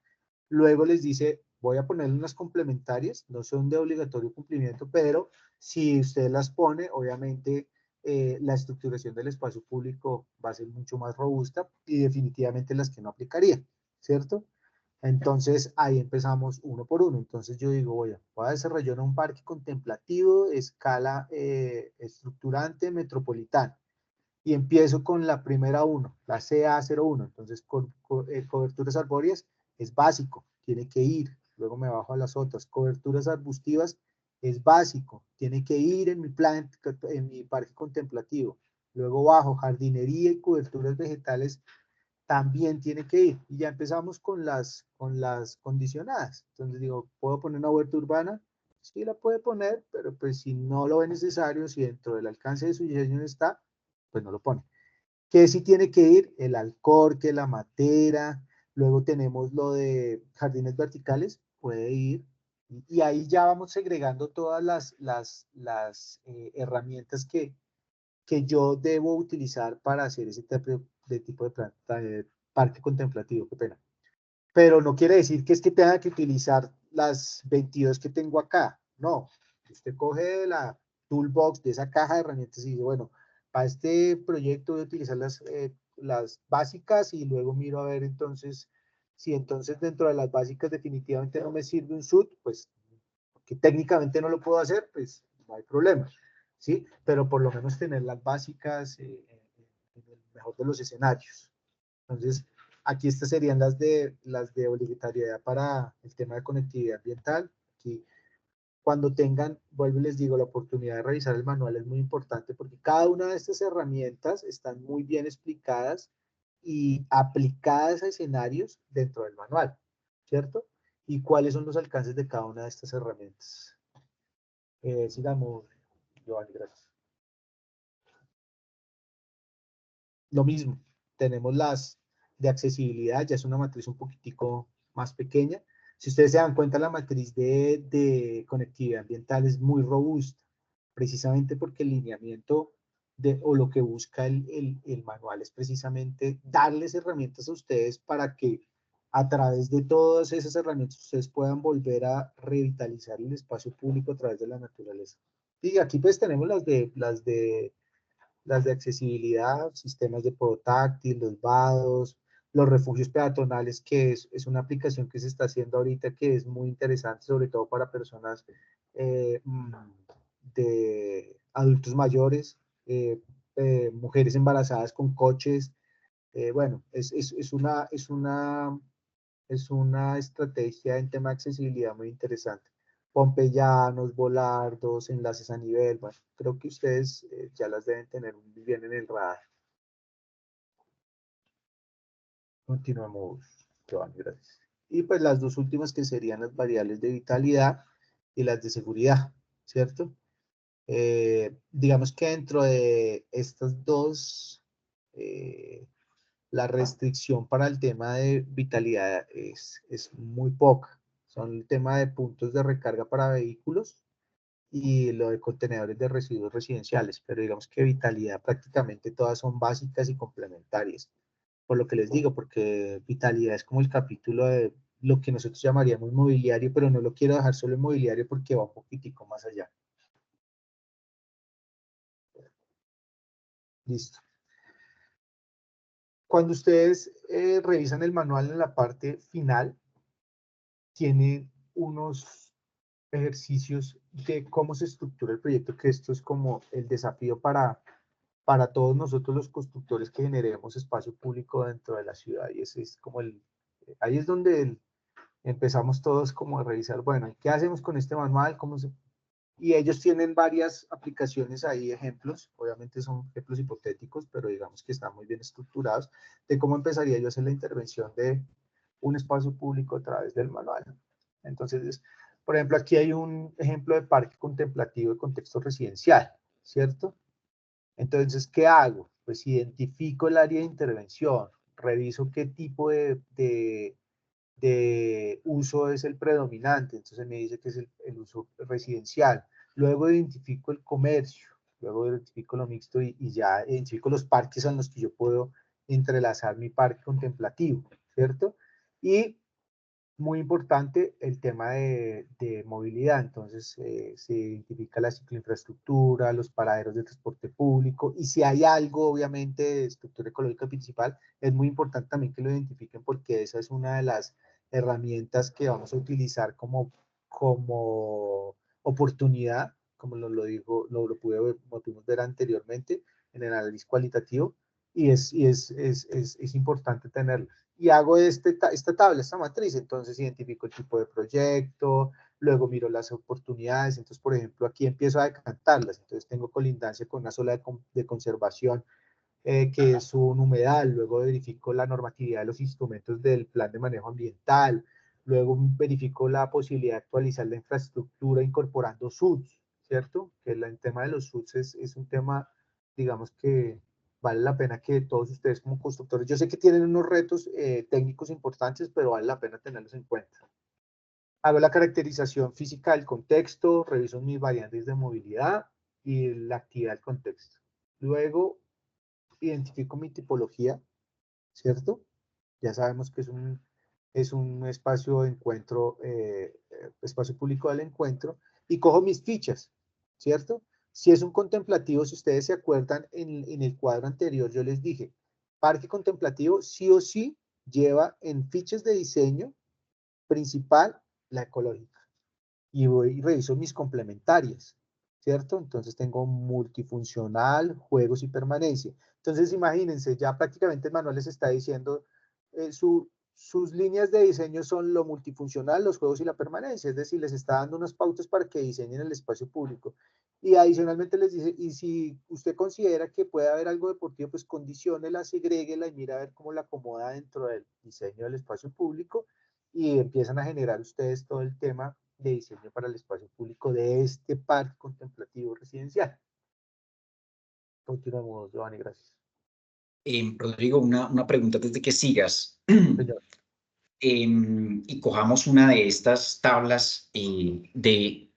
Luego les dice, voy a poner unas complementarias, no son de obligatorio cumplimiento, pero si usted las pone, obviamente la estructuración del espacio público va a ser mucho más robusta y definitivamente las que no aplicaría, ¿cierto? Entonces ahí empezamos uno por uno. Entonces yo digo, voy a desarrollar un parque contemplativo de escala estructurante metropolitana. Y empiezo con la primera 1, la CA01. Entonces, coberturas arbóreas es básico, tiene que ir. Luego me bajo a las otras. Coberturas arbustivas es básico, tiene que ir en mi parque contemplativo. Luego bajo, jardinería y coberturas vegetales también tiene que ir. Y ya empezamos con las condicionadas. Entonces digo, ¿puedo poner una huerta urbana? Sí la puede poner, pero pues si no lo ve necesario, si dentro del alcance de su diseño está, pues no lo pone. ¿Qué sí tiene que ir? El alcorque, la matera, luego tenemos lo de jardines verticales, puede ir, y ahí ya vamos segregando todas las herramientas que yo debo utilizar para hacer ese tipo de planta, parque contemplativo, qué pena. Pero no quiere decir que es que tenga que utilizar las 22 que tengo acá, no. Usted coge la toolbox de esa caja de herramientas y dice, bueno, para este proyecto voy a utilizar las básicas y luego miro a ver entonces, si entonces dentro de las básicas definitivamente no me sirve un SUT, pues que técnicamente no lo puedo hacer, pues no hay problema, ¿sí? Pero por lo menos tener las básicas en el mejor de los escenarios. Entonces, aquí estas serían las de obligatoriedad para el tema de conectividad ambiental. Aquí, cuando tengan, vuelvo y les digo, la oportunidad de revisar el manual es muy importante porque cada una de estas herramientas están muy bien explicadas y aplicadas a escenarios dentro del manual, ¿cierto? Y cuáles son los alcances de cada una de estas herramientas. Sigamos, Giovanni, gracias. Lo mismo, tenemos las de accesibilidad, ya es una matriz un poquitico más pequeña. Si ustedes se dan cuenta, la matriz de conectividad ambiental es muy robusta, precisamente porque el lineamiento o lo que busca el manual es precisamente darles herramientas a ustedes para que a través de todas esas herramientas ustedes puedan volver a revitalizar el espacio público a través de la naturaleza. Y aquí pues tenemos las de accesibilidad, sistemas de podotáctil, los vados, los refugios peatonales, que es una aplicación que se está haciendo ahorita que es muy interesante, sobre todo para personas de adultos mayores, mujeres embarazadas con coches. Bueno, es una estrategia en tema de accesibilidad muy interesante. Pompeyanos, volardos, enlaces a nivel, bueno, creo que ustedes ya las deben tener muy bien en el radar. Continuamos, Joan, gracias. Y pues las dos últimas que serían las variables de vitalidad y las de seguridad, ¿cierto? Digamos que dentro de estas dos, la restricción para el tema de vitalidad es muy poca. Son el tema de puntos de recarga para vehículos y lo de contenedores de residuos residenciales, pero digamos que vitalidad prácticamente todas son básicas y complementarias. Por lo que les digo, porque vitalidad es como el capítulo de lo que nosotros llamaríamos mobiliario, pero no lo quiero dejar solo en mobiliario porque va un poquitico más allá. Listo. Cuando ustedes revisan el manual en la parte final, tiene unos ejercicios de cómo se estructura el proyecto, que esto es como el desafío para todos nosotros los constructores que generemos espacio público dentro de la ciudad. Y ese es como ahí es donde empezamos todos como a revisar, bueno, ¿qué hacemos con este manual? Y ellos tienen varias aplicaciones ahí, ejemplos, obviamente son ejemplos hipotéticos, pero digamos que están muy bien estructurados, de cómo empezaría yo a hacer la intervención de un espacio público a través del manual. Entonces, por ejemplo, aquí hay un ejemplo de parque contemplativo de contexto residencial, ¿cierto? Entonces, ¿qué hago? pues identifico el área de intervención, reviso qué tipo de uso es el predominante, entonces me dice que es el uso residencial. Luego identifico el comercio, luego identifico lo mixto y ya identifico los parques en los que yo puedo entrelazar mi parque contemplativo, ¿cierto? Y muy importante el tema de movilidad, entonces se identifica la cicloinfraestructura, los paraderos de transporte público, y si hay algo, obviamente, de estructura ecológica principal, es muy importante también que lo identifiquen porque esa es una de las herramientas que vamos a utilizar como oportunidad, como lo dijo, lo pudimos ver anteriormente en el análisis cualitativo, y es importante tenerlo y hago esta tabla, esta matriz, entonces identifico el tipo de proyecto, luego miro las oportunidades, entonces por ejemplo aquí empiezo a decantarlas, entonces tengo colindancia con una zona de conservación que es un humedal, luego verifico la normatividad de los instrumentos del plan de manejo ambiental, luego verifico la posibilidad de actualizar la infraestructura incorporando SUDS, ¿cierto? Que el tema de los SUDS es un tema, digamos que vale la pena que todos ustedes como constructores, yo sé que tienen unos retos técnicos importantes, pero vale la pena tenerlos en cuenta. Hago la caracterización física del contexto, reviso mis variantes de movilidad y la actividad del contexto. Luego identifico mi tipología, ¿cierto? Ya sabemos que es un espacio de encuentro, espacio público del encuentro, y cojo mis fichas, ¿cierto? Si es un contemplativo, si ustedes se acuerdan, en el cuadro anterior yo les dije, parque contemplativo sí o sí lleva en fichas de diseño principal la ecológica y voy y reviso mis complementarias, ¿cierto? Entonces tengo multifuncional, juegos y permanencia. Entonces imagínense, ya prácticamente el manual les está diciendo sus líneas de diseño son lo multifuncional, los juegos y la permanencia, es decir, les está dando unas pautas para que diseñen el espacio público. Y adicionalmente les dice, y si usted considera que puede haber algo deportivo, pues condiciónela, segréguela y mira a ver cómo la acomoda dentro del diseño del espacio público y empiezan a generar ustedes todo el tema de diseño para el espacio público de este parque contemplativo residencial. Continuamos, Giovanni, gracias. Rodrigo, una pregunta antes de que sigas. Señor. Y cojamos una de estas tablas de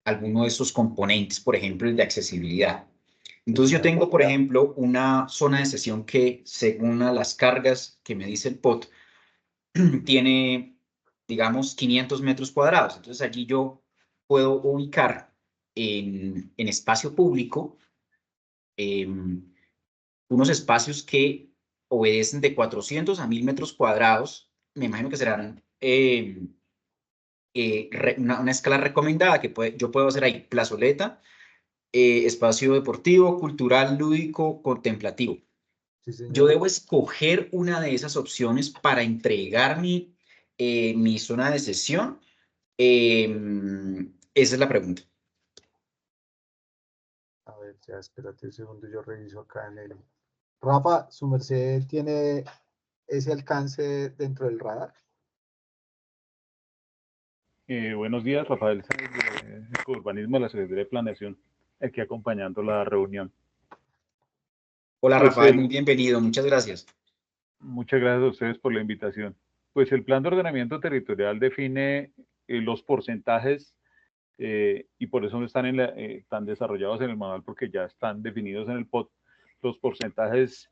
alguno de estos componentes, por ejemplo, el de accesibilidad. Entonces yo tengo, por ejemplo, una zona de sesión que, según las cargas que me dice el POT, tiene, digamos, 500 metros cuadrados. Entonces allí yo puedo ubicar en espacio público unos espacios que obedecen de 400 a 1000 metros cuadrados. Me imagino que serán una escala recomendada que yo puedo hacer ahí plazoleta, espacio deportivo, cultural, lúdico, contemplativo. Sí, Yo señor. debo escoger una de esas opciones para entregar mi zona de sesión. Esa es la pregunta. A ver, ya espérate un segundo, yo reviso acá en el... Rafa, ¿su merced tiene ese alcance dentro del radar? Buenos días, Rafael Sáenz, de Urbanismo de la Secretaría de Planeación, aquí acompañando la reunión. Hola Pues Rafael, muy bienvenido, muchas gracias. Muchas gracias a ustedes por la invitación. Pues el Plan de Ordenamiento Territorial define los porcentajes y por eso no están tan desarrollados en el manual porque ya están definidos en el POT, los porcentajes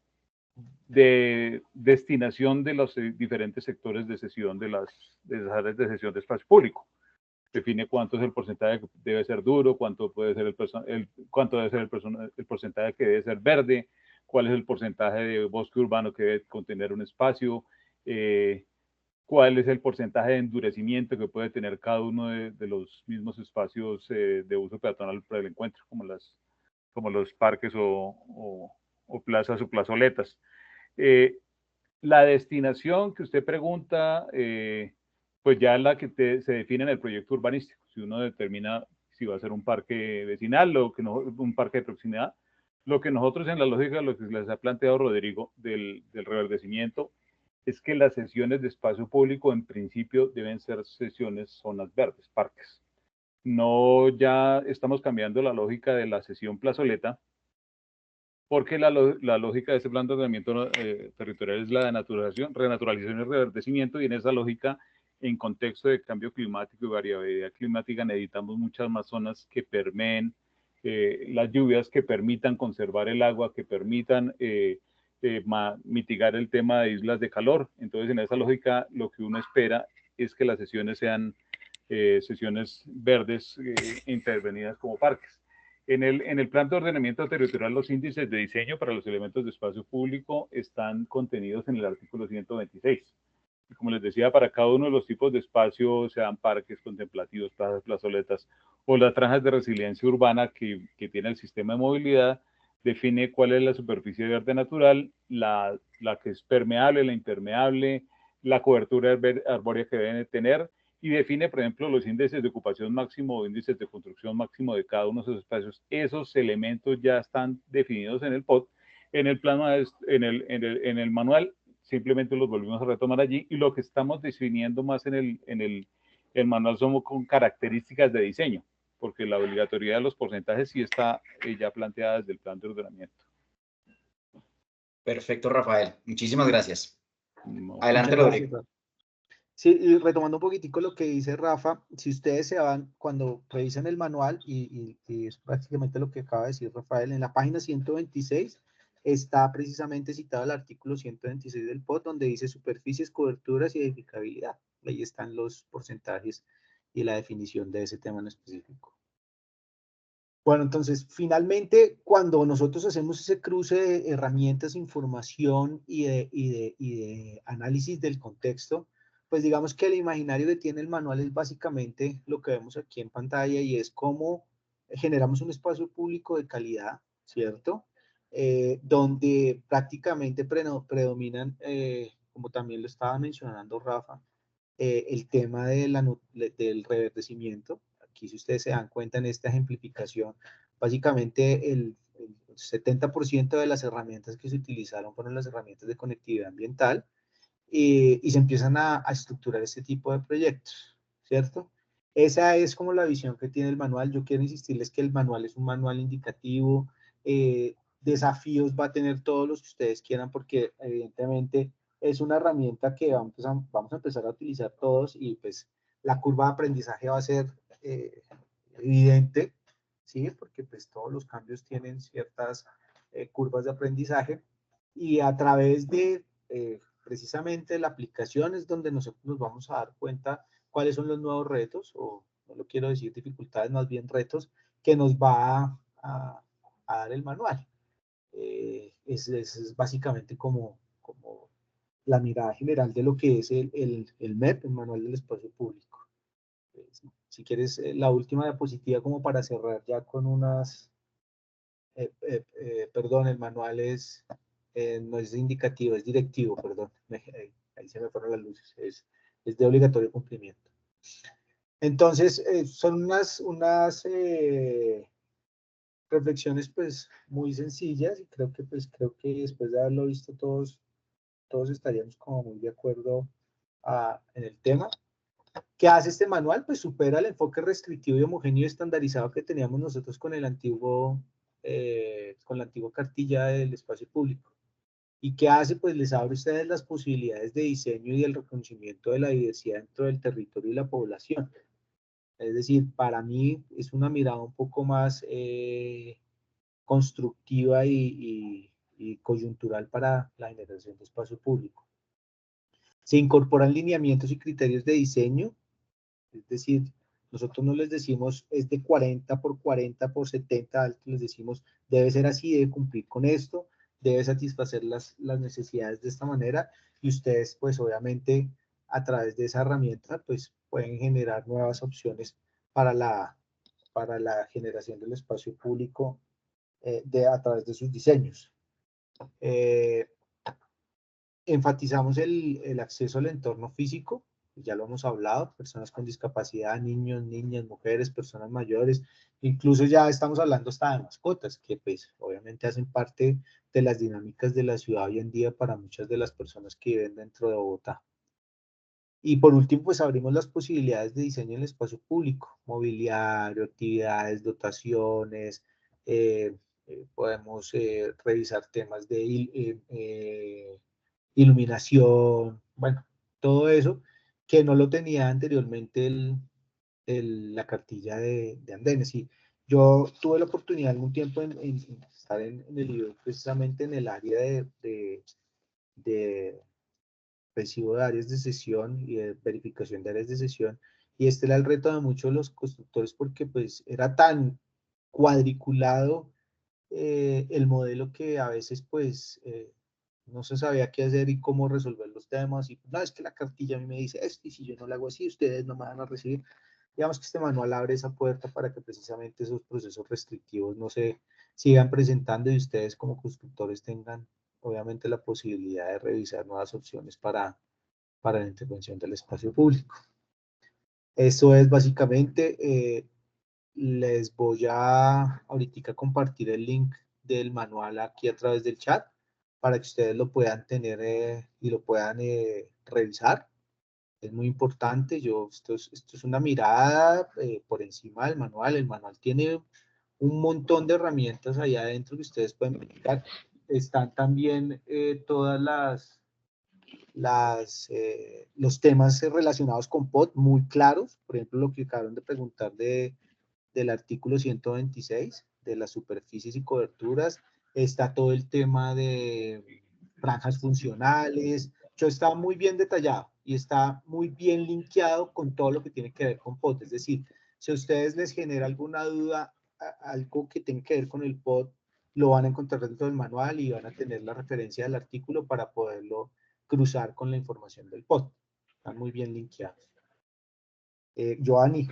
de destinación de los diferentes sectores de sesión de las áreas de sesión de espacio público. Define cuánto es el porcentaje que debe ser duro, cuánto puede ser cuánto debe ser el porcentaje que debe ser verde, cuál es el porcentaje de bosque urbano que debe contener un espacio, cuál es el porcentaje de endurecimiento que puede tener cada uno de los mismos espacios de uso peatonal para el encuentro, como los parques o plazas o plazoletas. La destinación que usted pregunta, pues ya es la que se define en el proyecto urbanístico. Si uno determina si va a ser un parque vecinal o un parque de proximidad, lo que nosotros en la lógica, lo que les ha planteado Rodrigo del reverdecimiento, es que las sesiones de espacio público en principio deben ser sesiones zonas verdes, parques. No, ya estamos cambiando la lógica de la sesión plazoleta, porque la lógica de este plan de ordenamiento territorial es la de renaturalización y reverdecimiento, y en esa lógica, en contexto de cambio climático y variabilidad climática, necesitamos muchas más zonas que permeen las lluvias, que permitan conservar el agua, que permitan mitigar el tema de islas de calor. Entonces, en esa lógica, lo que uno espera es que las sesiones sean sesiones verdes intervenidas como parques. En el plan de ordenamiento territorial, los índices de diseño para los elementos de espacio público están contenidos en el artículo 126. Y como les decía, para cada uno de los tipos de espacios, sean parques contemplativos, plazas, plazoletas o las franjas de resiliencia urbana que tiene el sistema de movilidad, define cuál es la superficie verde natural, la que es permeable, la impermeable, la cobertura arbórea que deben tener, y define, por ejemplo, los índices de ocupación máximo o índices de construcción máximo de cada uno de esos espacios. Esos elementos ya están definidos en el POT. En el manual simplemente los volvimos a retomar allí, y lo que estamos definiendo más en el manual son con características de diseño, porque la obligatoriedad de los porcentajes sí está ya planteada desde el plan de ordenamiento. Perfecto, Rafael. Muchísimas gracias. No. Adelante, Rodrigo. Sí, y retomando un poquitico lo que dice Rafa, si ustedes se van, cuando revisan el manual, y es prácticamente lo que acaba de decir Rafael, en la página 126 está precisamente citado el artículo 126 del POT, donde dice superficies, coberturas y edificabilidad. Ahí están los porcentajes y la definición de ese tema en específico. Bueno, entonces, finalmente, cuando nosotros hacemos ese cruce de herramientas, información y de análisis del contexto, pues digamos que el imaginario que tiene el manual es básicamente lo que vemos aquí en pantalla, y es cómo generamos un espacio público de calidad, ¿cierto? Donde prácticamente predominan, como también lo estaba mencionando Rafa, el tema del reverdecimiento. Aquí, si ustedes se dan cuenta en esta ejemplificación, básicamente el 70% de las herramientas que se utilizaron fueron las herramientas de conectividad ambiental, y se empiezan a estructurar este tipo de proyectos, ¿cierto? Esa es como la visión que tiene el manual. Yo quiero insistirles que el manual es un manual indicativo. Desafíos va a tener todos los que ustedes quieran, porque evidentemente es una herramienta que vamos a empezar a utilizar todos, y pues la curva de aprendizaje va a ser evidente, ¿sí? Porque pues todos los cambios tienen ciertas curvas de aprendizaje, y a través de precisamente la aplicación es donde nosotros nos vamos a dar cuenta cuáles son los nuevos retos, o no lo quiero decir dificultades, más bien retos, que nos va a dar el manual. Es básicamente como la mirada general de lo que es el MEP, el Manual del Espacio Público. Si quieres, la última diapositiva como para cerrar ya con unas... perdón, el manual no es indicativo, es directivo, perdón. Ahí se me fueron las luces. Es de obligatorio cumplimiento. Entonces, son unas reflexiones pues muy sencillas, y creo que después de haberlo visto todos estaríamos como muy de acuerdo en el tema. ¿Qué hace este manual? Pues supera el enfoque restrictivo y homogéneo y estandarizado que teníamos nosotros con la antigua cartilla del espacio público. ¿Y qué hace? Pues les abre a ustedes las posibilidades de diseño y del reconocimiento de la diversidad dentro del territorio y la población. Es decir, para mí es una mirada un poco más constructiva y coyuntural para la generación de espacio público. Se incorporan lineamientos y criterios de diseño, es decir, nosotros no les decimos es de 40 por 40 por 70 alto, les decimos debe ser así, debe cumplir con esto, debe satisfacer las necesidades de esta manera, y ustedes pues obviamente a través de esa herramienta pues pueden generar nuevas opciones para la generación del espacio público a través de sus diseños. Enfatizamos el acceso al entorno físico, ya lo hemos hablado, personas con discapacidad, niños, niñas, mujeres, personas mayores, incluso ya estamos hablando hasta de mascotas, que pues obviamente hacen parte de las dinámicas de la ciudad hoy en día para muchas de las personas que viven dentro de Bogotá. Y por último, pues abrimos las posibilidades de diseño en el espacio público, mobiliario, actividades, dotaciones, podemos revisar temas de iluminación, bueno, todo eso que no lo tenía anteriormente la cartilla de andenes. Y yo tuve la oportunidad algún tiempo en estar en el IBEX, precisamente en el área de recibo de áreas de sesión y de verificación de áreas de sesión. Y este era el reto de muchos de los constructores porque pues era tan cuadriculado el modelo que a veces pues no se sabía qué hacer y cómo resolver los temas. Y no, es que la cartilla a mí me dice esto y si yo no la hago así, ustedes no me van a recibir. Digamos que este manual abre esa puerta para que precisamente esos procesos restrictivos no se sigan presentando y ustedes como constructores tengan obviamente la posibilidad de revisar nuevas opciones para la intervención del espacio público. Eso es básicamente, les voy a ahorita compartir el link del manual aquí a través del chat para que ustedes lo puedan tener y lo puedan revisar. Es muy importante. Esto es una mirada por encima del manual. El manual tiene un montón de herramientas allá adentro que ustedes pueden verificar. Están también todas los temas relacionados con POT muy claros. Por ejemplo, lo que acabaron de preguntar del artículo 126, de las superficies y coberturas. Está todo el tema de franjas funcionales. Está muy bien detallado y está muy bien linkeado con todo lo que tiene que ver con POT. Es decir, si a ustedes les genera alguna duda, algo que tenga que ver con el POT, lo van a encontrar dentro del manual y van a tener la referencia del artículo para poderlo cruzar con la información del POT. Están muy bien linkeados. Giovanni,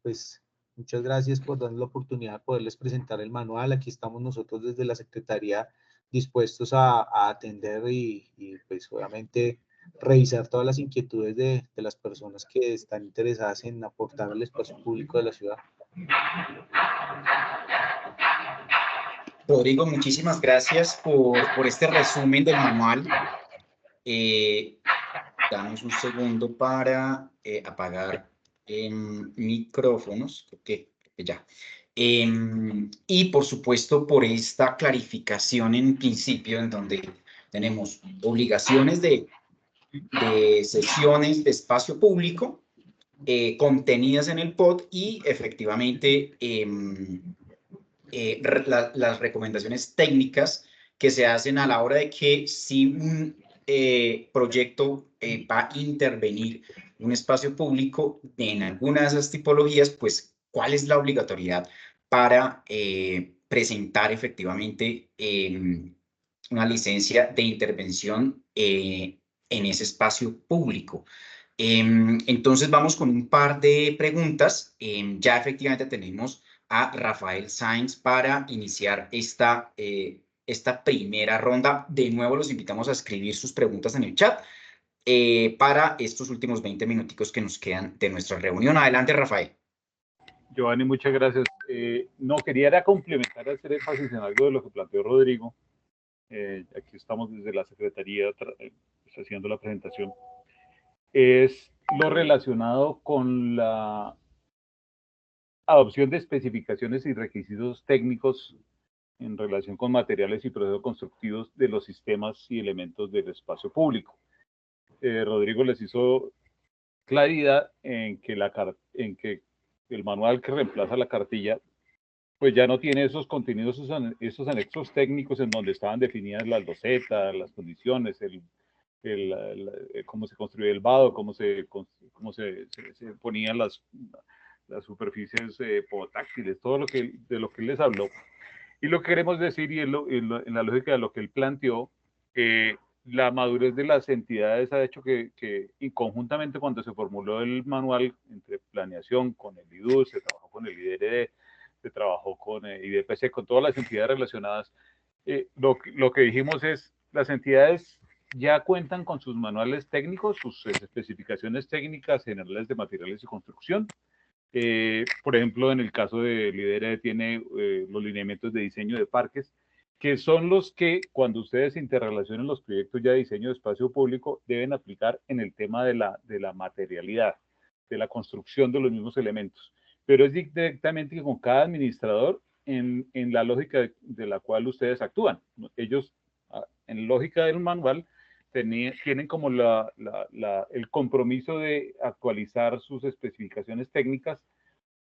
pues muchas gracias por darnos la oportunidad de poderles presentar el manual. Aquí estamos nosotros desde la Secretaría dispuestos a atender y pues obviamente revisar todas las inquietudes de las personas que están interesadas en aportar al espacio público de la ciudad. Rodrigo, muchísimas gracias por este resumen del manual. Damos un segundo para apagar micrófonos. Creo que ya. Y por supuesto por esta clarificación en principio en donde tenemos obligaciones de sesiones de espacio público contenidas en el POT y efectivamente las recomendaciones técnicas que se hacen a la hora de que si un proyecto va a intervenir un espacio público en alguna de esas tipologías, pues cuál es la obligatoriedad para presentar efectivamente una licencia de intervención en ese espacio público. Entonces vamos con un par de preguntas. Ya efectivamente tenemos a Rafael Sainz para iniciar esta primera ronda. De nuevo los invitamos a escribir sus preguntas en el chat para estos últimos 20 minuticos que nos quedan de nuestra reunión. Adelante, Rafael. Giovanni, muchas gracias. No, quería complementar, hacer énfasis en algo de lo que planteó Rodrigo. Aquí estamos desde la Secretaría haciendo la presentación. Es lo relacionado con la adopción de especificaciones y requisitos técnicos en relación con materiales y procesos constructivos de los sistemas y elementos del espacio público. Rodrigo les hizo claridad en que el manual que reemplaza la cartilla pues ya no tiene esos contenidos, esos anexos técnicos en donde estaban definidas las losetas, las condiciones, cómo se construye el vado, cómo se ponían las superficies potáctiles, todo de lo que él les habló. Y lo que queremos decir, y en la lógica de lo que él planteó, la madurez de las entidades ha hecho que y conjuntamente cuando se formuló el manual entre planeación con el IDU, se trabajó con el IDRD, se trabajó con IDPC, con todas las entidades relacionadas, lo que dijimos es, las entidades ya cuentan con sus manuales técnicos, sus especificaciones técnicas generales de materiales y construcción. Por ejemplo, en el caso de Lidera tiene los lineamientos de diseño de parques, que son los que cuando ustedes interrelacionen los proyectos ya de diseño de espacio público deben aplicar en el tema de la materialidad, de la construcción de los mismos elementos. Pero es directamente que con cada administrador en la lógica de la cual ustedes actúan. Ellos, en lógica del manual, tienen como el compromiso de actualizar sus especificaciones técnicas,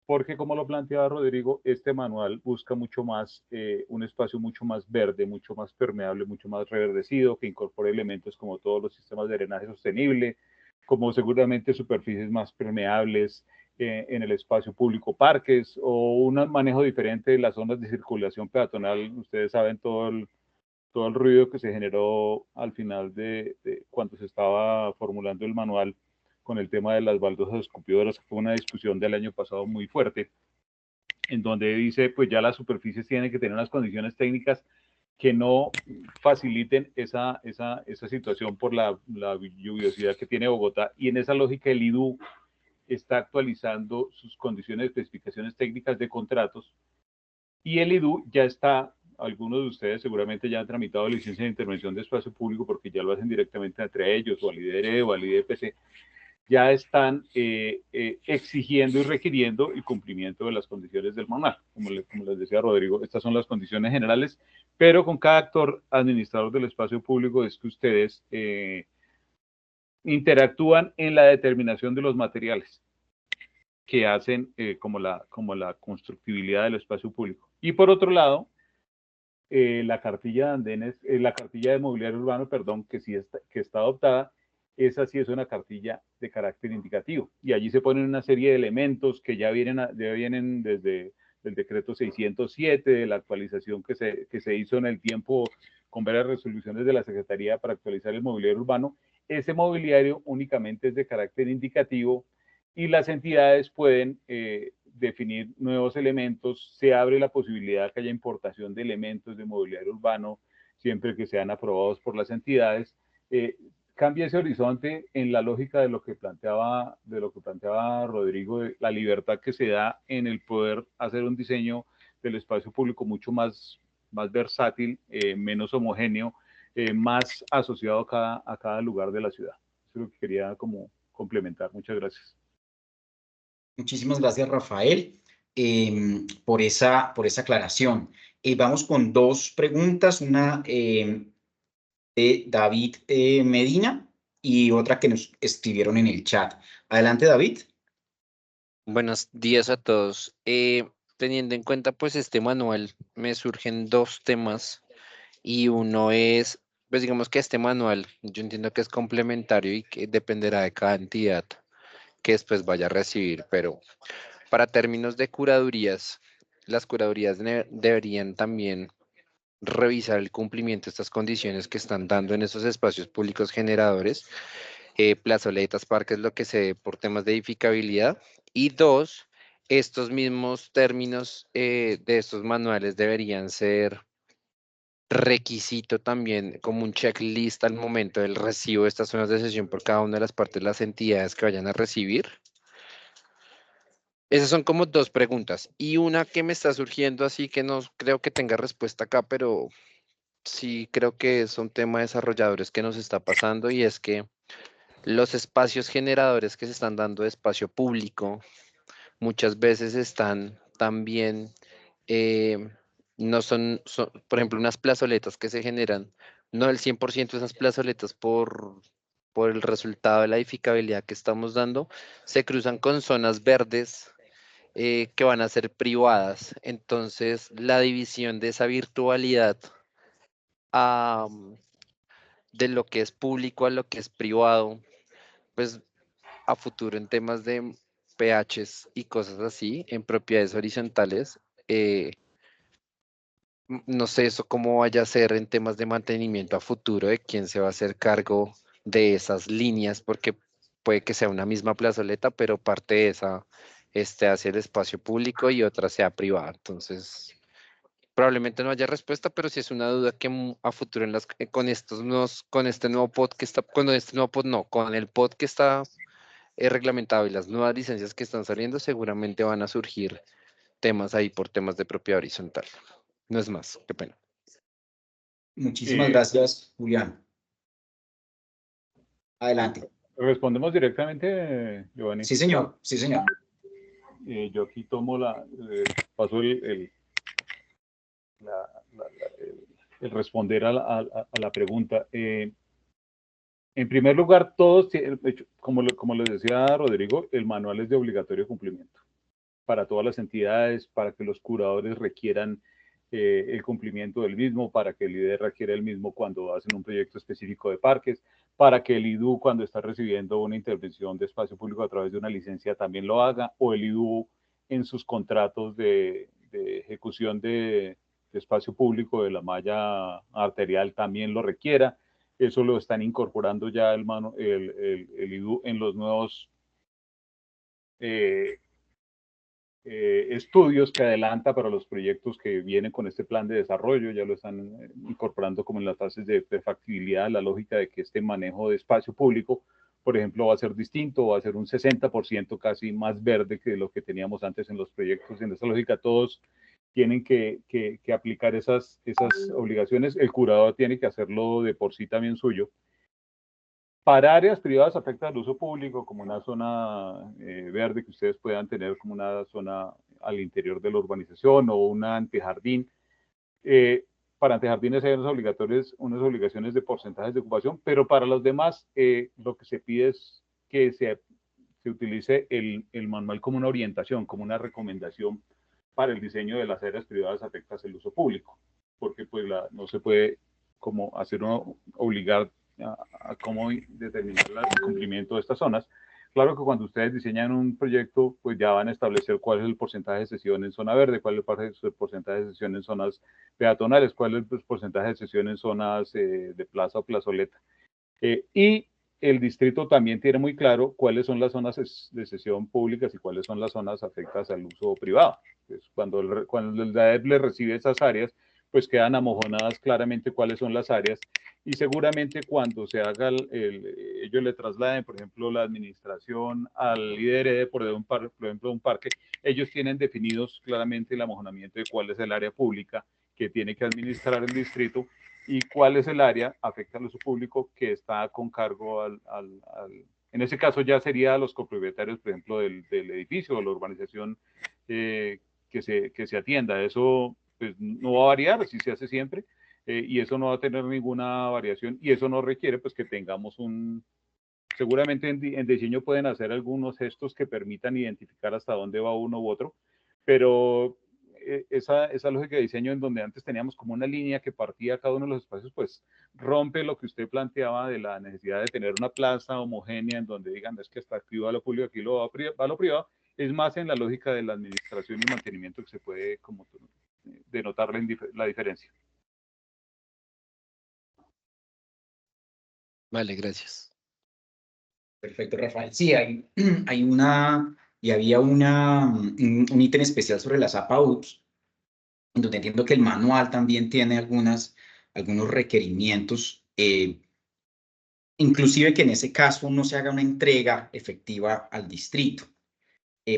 porque como lo planteaba Rodrigo, este manual busca mucho más, un espacio mucho más verde, mucho más permeable, mucho más reverdecido, que incorpore elementos como todos los sistemas de drenaje sostenible, como seguramente superficies más permeables en el espacio público, parques, o un manejo diferente de las zonas de circulación peatonal. Ustedes saben todo el ruido que se generó al final de cuando se estaba formulando el manual con el tema de las baldosas escupidoras. Fue una discusión del año pasado muy fuerte, en donde dice, pues ya las superficies tienen que tener unas condiciones técnicas que no faciliten esa situación por la lluviosidad que tiene Bogotá. Y en esa lógica el IDU está actualizando sus condiciones de especificaciones técnicas de contratos, y el IDU ya está, algunos de ustedes seguramente ya han tramitado licencia de intervención de espacio público porque ya lo hacen directamente entre ellos, o al IDR o al IDPC, ya están exigiendo y requiriendo el cumplimiento de las condiciones del manual. Como les decía Rodrigo, estas son las condiciones generales, pero con cada actor administrador del espacio público es que ustedes interactúan en la determinación de los materiales que hacen como la constructibilidad del espacio público. Y por otro lado, la cartilla de andenes, la cartilla de mobiliario urbano, perdón, que está adoptada, esa sí es una cartilla de carácter indicativo. Y allí se ponen una serie de elementos que ya vienen desde el decreto 607, de la actualización que se hizo en el tiempo con varias resoluciones de la Secretaría para actualizar el mobiliario urbano. Ese mobiliario únicamente es de carácter indicativo y las entidades pueden definir nuevos elementos. Se abre la posibilidad que haya importación de elementos de mobiliario urbano siempre que sean aprobados por las entidades. Cambia ese horizonte en la lógica de lo que planteaba Rodrigo, de la libertad que se da en el poder hacer un diseño del espacio público mucho más versátil, menos homogéneo, más asociado a cada lugar de la ciudad. Eso es lo que quería como complementar. Muchas gracias. Muchísimas gracias, Rafael, por esa aclaración. Vamos con dos preguntas, una de David Medina y otra que nos escribieron en el chat. Adelante, David. Buenos días a todos. Teniendo en cuenta pues este manual, me surgen dos temas y uno es, pues digamos que este manual, yo entiendo que es complementario y que dependerá de cada entidad que después vaya a recibir, pero para términos de curadurías, las curadurías deberían también revisar el cumplimiento de estas condiciones que están dando en esos espacios públicos generadores, plazoletas, parques, lo que se dé por temas de edificabilidad. Y dos, estos mismos términos de estos manuales deberían ser requisito también como un checklist al momento del recibo de estas zonas de sesión por cada una de las partes de las entidades que vayan a recibir. Esas son como dos preguntas. Y una que me está surgiendo así que no creo que tenga respuesta acá, pero sí creo que es un tema de desarrolladores que nos está pasando, y es que los espacios generadores que se están dando de espacio público muchas veces están también, eh, no son, por ejemplo, unas plazoletas que se generan, no el 100% de esas plazoletas por el resultado de la edificabilidad que estamos dando, se cruzan con zonas verdes que van a ser privadas. Entonces, la división de esa virtualidad a, de lo que es público a lo que es privado, pues a futuro en temas de PHs y cosas así, en propiedades horizontales, no sé eso cómo vaya a ser en temas de mantenimiento a futuro, de quién se va a hacer cargo de esas líneas, porque puede que sea una misma plazoleta, pero parte de esa esté hacia el espacio público y otra sea privada. Entonces, probablemente no haya respuesta, pero sí es una duda que a futuro con con este nuevo pod que está, con este nuevo pod no, con el pod que está reglamentado y las nuevas licencias que están saliendo, seguramente van a surgir temas ahí por temas de propiedad horizontal. No es más, qué pena. Muchísimas gracias, Julián. Adelante. Respondemos directamente, Giovanni. Sí, señor. Sí, señor. Yo aquí tomo paso el responder a la pregunta. En primer lugar, todos, como les decía Rodrigo, el manual es de obligatorio cumplimiento para todas las entidades, para que los curadores requieran el cumplimiento del mismo, para que el IDE requiera el mismo cuando hacen un proyecto específico de parques, para que el IDU cuando está recibiendo una intervención de espacio público a través de una licencia también lo haga, o el IDU en sus contratos de ejecución de espacio público de la malla arterial también lo requiera. Eso lo están incorporando ya el IDU en los nuevos estudios que adelanta para los proyectos que vienen con este plan de desarrollo. Ya lo están incorporando como en las fases de factibilidad, la lógica de que este manejo de espacio público, por ejemplo, va a ser distinto, va a ser un 60% casi más verde que lo que teníamos antes en los proyectos. En esa lógica todos tienen que aplicar esas obligaciones. El curador tiene que hacerlo de por sí también suyo. Para áreas privadas afecta al uso público, como una zona verde que ustedes puedan tener como una zona al interior de la urbanización o un antejardín. Para antejardines hay unas obligaciones de porcentajes de ocupación, pero para los demás lo que se pide es que se utilice el manual como una orientación, como una recomendación para el diseño de las áreas privadas afectas al uso público, porque pues no se puede como obligar a cómo determinar el cumplimiento de estas zonas. Claro que cuando ustedes diseñan un proyecto, pues ya van a establecer cuál es el porcentaje de cesión en zona verde, cuál es el porcentaje de cesión en zonas peatonales, cuál es el porcentaje de cesión en zonas de plaza o plazoleta. Y el distrito también tiene muy claro cuáles son las zonas de cesión públicas y cuáles son las zonas afectadas al uso privado. Pues cuando el DAEP le recibe esas áreas, pues quedan amojonadas claramente cuáles son las áreas, y seguramente cuando se haga ellos le trasladen, por ejemplo, la administración al IDRD, por ejemplo, un parque, ellos tienen definidos claramente el amojonamiento de cuál es el área pública que tiene que administrar el distrito y cuál es el área afecta al uso público que está con cargo en ese caso ya sería a los copropietarios, por ejemplo, del edificio o la urbanización que se atienda. Eso pues, no va a variar, así se hace siempre, y eso no va a tener ninguna variación, y eso no requiere pues que tengamos seguramente en diseño pueden hacer algunos gestos que permitan identificar hasta dónde va uno u otro, pero esa lógica de diseño en donde antes teníamos como una línea que partía cada uno de los espacios, pues rompe lo que usted planteaba de la necesidad de tener una plaza homogénea en donde digan, es que hasta aquí va lo público, aquí va lo privado. Es más en la lógica de la administración y mantenimiento que se puede como denotar la diferencia. Vale, gracias. Perfecto, Rafael. Sí, había un ítem especial sobre las APAUs, donde entiendo que el manual también tiene algunos requerimientos, inclusive que en ese caso no se haga una entrega efectiva al distrito,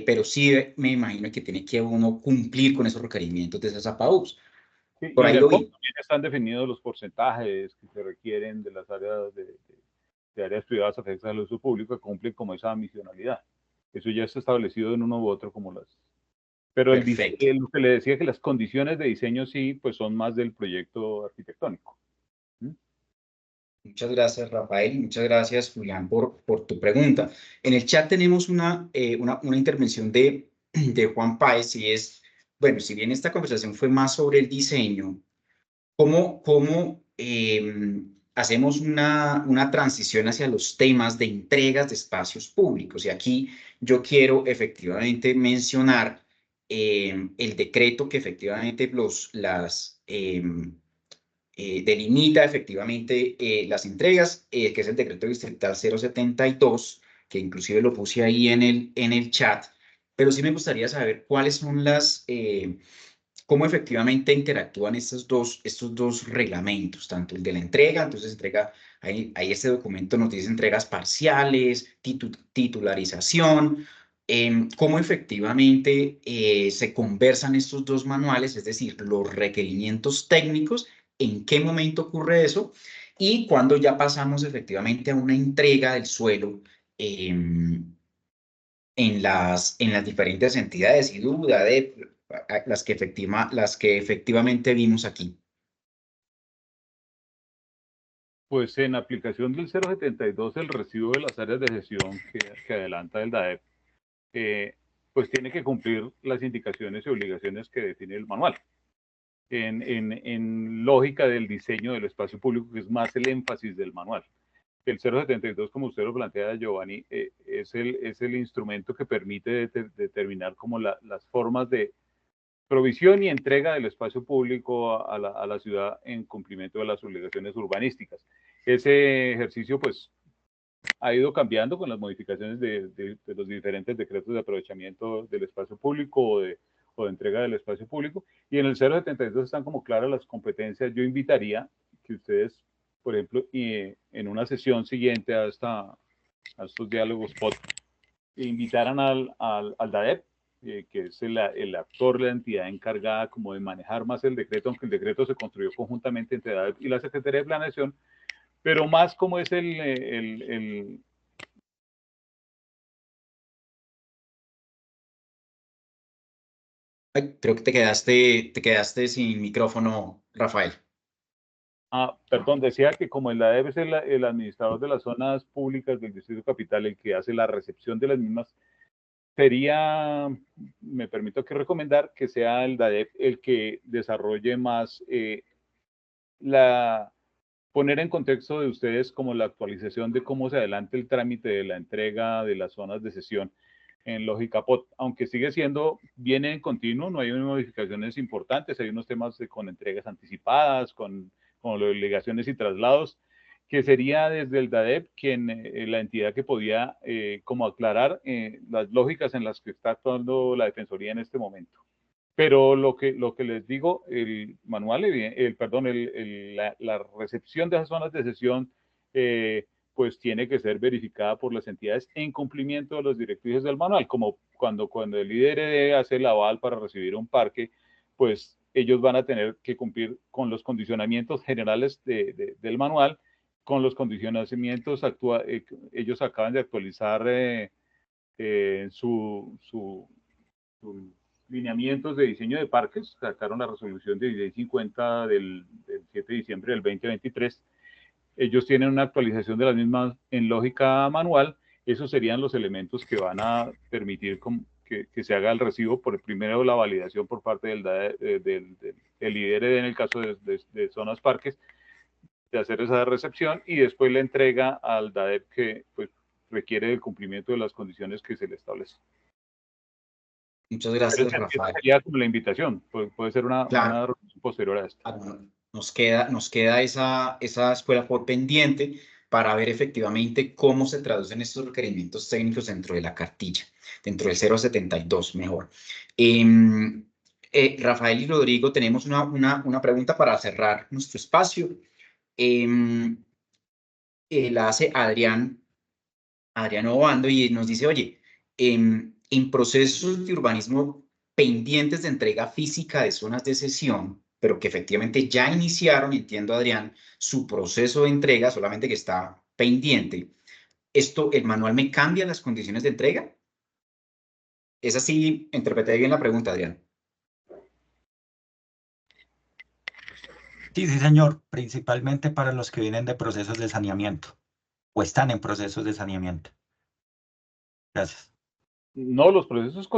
pero sí me imagino que tiene que uno cumplir con esos requerimientos de esas APAUs. Sí, Por y ahí en lo el vi. POM también están definidos los porcentajes que se requieren de las áreas de áreas privadas afectadas al uso público que cumplen como esa misionalidad. Eso ya está establecido en uno u otro como las... Pero lo que le decía que las condiciones de diseño sí, pues son más del proyecto arquitectónico. Muchas gracias, Rafael, y muchas gracias, Julián, por tu pregunta. En el chat tenemos una intervención de Juan Páez, y es, bueno, si bien esta conversación fue más sobre el diseño, ¿cómo hacemos una transición hacia los temas de entregas de espacios públicos? Y aquí yo quiero efectivamente mencionar el decreto que efectivamente delimita efectivamente las entregas, que es el decreto distrital 072, que inclusive lo puse ahí en el chat, pero sí me gustaría saber cuáles son cómo efectivamente interactúan estos dos reglamentos, tanto el de la entrega, entonces ahí este documento nos dice entregas parciales, titularización, cómo efectivamente se conversan estos dos manuales, es decir, los requerimientos técnicos, en qué momento ocurre eso y cuando ya pasamos efectivamente a una entrega del suelo en las diferentes entidades y duda de las que efectivamente vimos aquí. Pues en aplicación del 072, el recibo de las áreas de gestión que adelanta el DAEP, pues tiene que cumplir las indicaciones y obligaciones que define el manual. En lógica del diseño del espacio público, que es más el énfasis del manual. El 072, como usted lo plantea, Giovanni, es el instrumento que permite determinar como las formas de provisión y entrega del espacio público a la ciudad en cumplimiento de las obligaciones urbanísticas. Ese ejercicio, pues, ha ido cambiando con las modificaciones de los diferentes decretos de aprovechamiento del espacio público o de entrega del espacio público. Y en el 072 están como claras las competencias. Yo invitaría que ustedes, por ejemplo, en una sesión siguiente a estos diálogos POT, invitaran al DAEP, que es el actor, la entidad encargada como de manejar más el decreto, aunque el decreto se construyó conjuntamente entre DAEP y la Secretaría de Planeación, pero más como es el Ay, creo que te quedaste sin micrófono, Rafael. Perdón, decía que como el DAEP es el administrador de las zonas públicas del Distrito Capital, el que hace la recepción de las mismas, me permito que recomendar que sea el DAEP el que desarrolle más poner en contexto de ustedes como la actualización de cómo se adelanta el trámite de la entrega de las zonas de sesión en lógica POT, aunque sigue siendo bien en continuo, no hay modificaciones importantes, hay unos temas con entregas anticipadas, con obligaciones y traslados, que sería desde el DAEP la entidad que podía como aclarar las lógicas en las que está actuando la Defensoría en este momento. Pero lo que les digo, el manual, la recepción de esas zonas de sesión, pues tiene que ser verificada por las entidades en cumplimiento de los directrices del manual, como cuando el IDRD hace el aval para recibir un parque, pues ellos van a tener que cumplir con los condicionamientos generales del manual, con los condicionamientos ellos acaban de actualizar su lineamientos de diseño de parques, sacaron la resolución de 1650 del 7 de diciembre del 2023. Ellos tienen una actualización de las mismas en lógica manual. Esos serían los elementos que van a permitir que se haga el recibo, por primero la validación por parte del IDRD en el caso de zonas parques, de hacer esa recepción y después la entrega al DAEP que pues, requiere el cumplimiento de las condiciones que se le establecen. Muchas gracias, Rafael. Sería como la invitación, puede ser una reunión posterior a esta. Nos queda esa escuela por pendiente para ver efectivamente cómo se traducen estos requerimientos técnicos dentro de la cartilla, dentro del 072 mejor. Rafael y Rodrigo, tenemos una pregunta para cerrar nuestro espacio. La hace Adrián Obando y nos dice, oye, en procesos de urbanismo pendientes de entrega física de zonas de sesión, pero que efectivamente ya iniciaron, entiendo Adrián, su proceso de entrega, solamente que está pendiente. ¿El manual me cambia las condiciones de entrega? ¿Es así? ¿Interpreté bien la pregunta, Adrián? Sí, señor, principalmente para los que vienen de procesos de saneamiento o están en procesos de saneamiento. Gracias. No, los procesos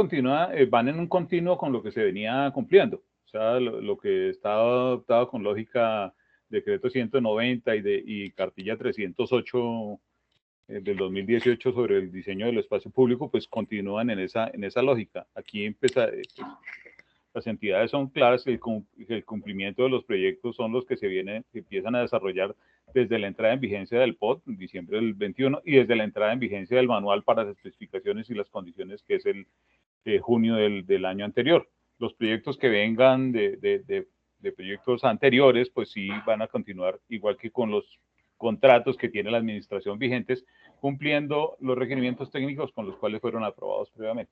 van en un continuo con lo que se venía cumpliendo. O sea, lo que está adoptado con lógica decreto 190 y cartilla 308 del 2018 sobre el diseño del espacio público, pues continúan en esa lógica. Aquí las entidades son claras, el cumplimiento de los proyectos son los que empiezan a desarrollar desde la entrada en vigencia del POT, en diciembre del 21, y desde la entrada en vigencia del manual para las especificaciones y las condiciones, que es el junio del año anterior. Los proyectos que vengan de proyectos anteriores, pues sí van a continuar igual que con los contratos que tiene la administración vigentes, cumpliendo los requerimientos técnicos con los cuales fueron aprobados previamente.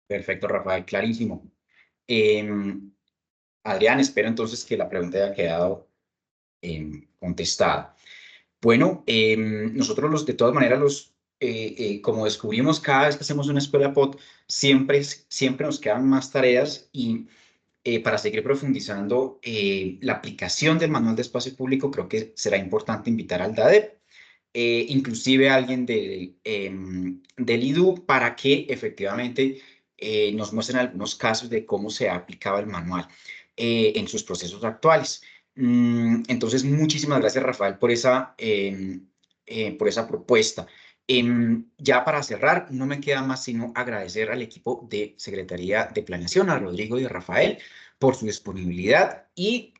Perfecto, Rafael, clarísimo. Adrián, espero entonces que la pregunta haya quedado contestada. Bueno, nosotros de todas maneras como descubrimos cada vez que hacemos una escuela POT, siempre nos quedan más tareas y para seguir profundizando la aplicación del manual de espacio público, creo que será importante invitar al DADEP, inclusive a alguien del IDU, para que efectivamente nos muestren algunos casos de cómo se ha aplicado el manual en sus procesos actuales. Entonces, muchísimas gracias, Rafael, por esa propuesta. Ya para cerrar, no me queda más sino agradecer al equipo de Secretaría de Planeación, a Rodrigo y a Rafael, por su disponibilidad, y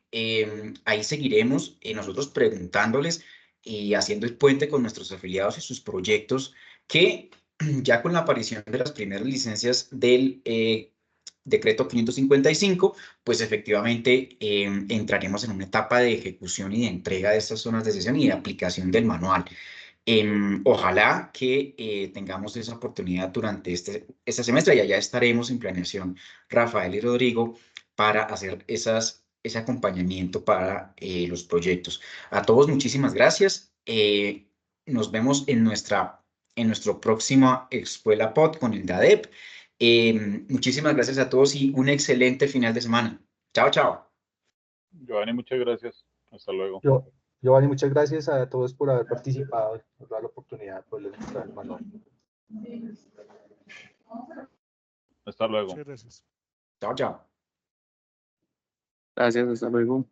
ahí seguiremos nosotros preguntándoles y haciendo el puente con nuestros afiliados y sus proyectos, que ya con la aparición de las primeras licencias del decreto 555, pues efectivamente entraremos en una etapa de ejecución y de entrega de estas zonas de sesión y de aplicación del manual. Ojalá que tengamos esa oportunidad durante este semestre, y allá estaremos en planeación, Rafael y Rodrigo, para hacer ese acompañamiento para los proyectos. A todos, muchísimas gracias. Nos vemos en nuestro próximo Escuela POT con el DADEP. Muchísimas gracias a todos y un excelente final de semana. Chao, chao. Giovanni, muchas gracias. Hasta luego. Giovanni, muchas gracias a todos por haber participado, por dar la oportunidad de poderles mostrar el manual. Hasta luego. Muchas gracias. Chao, chao. Gracias, hasta luego.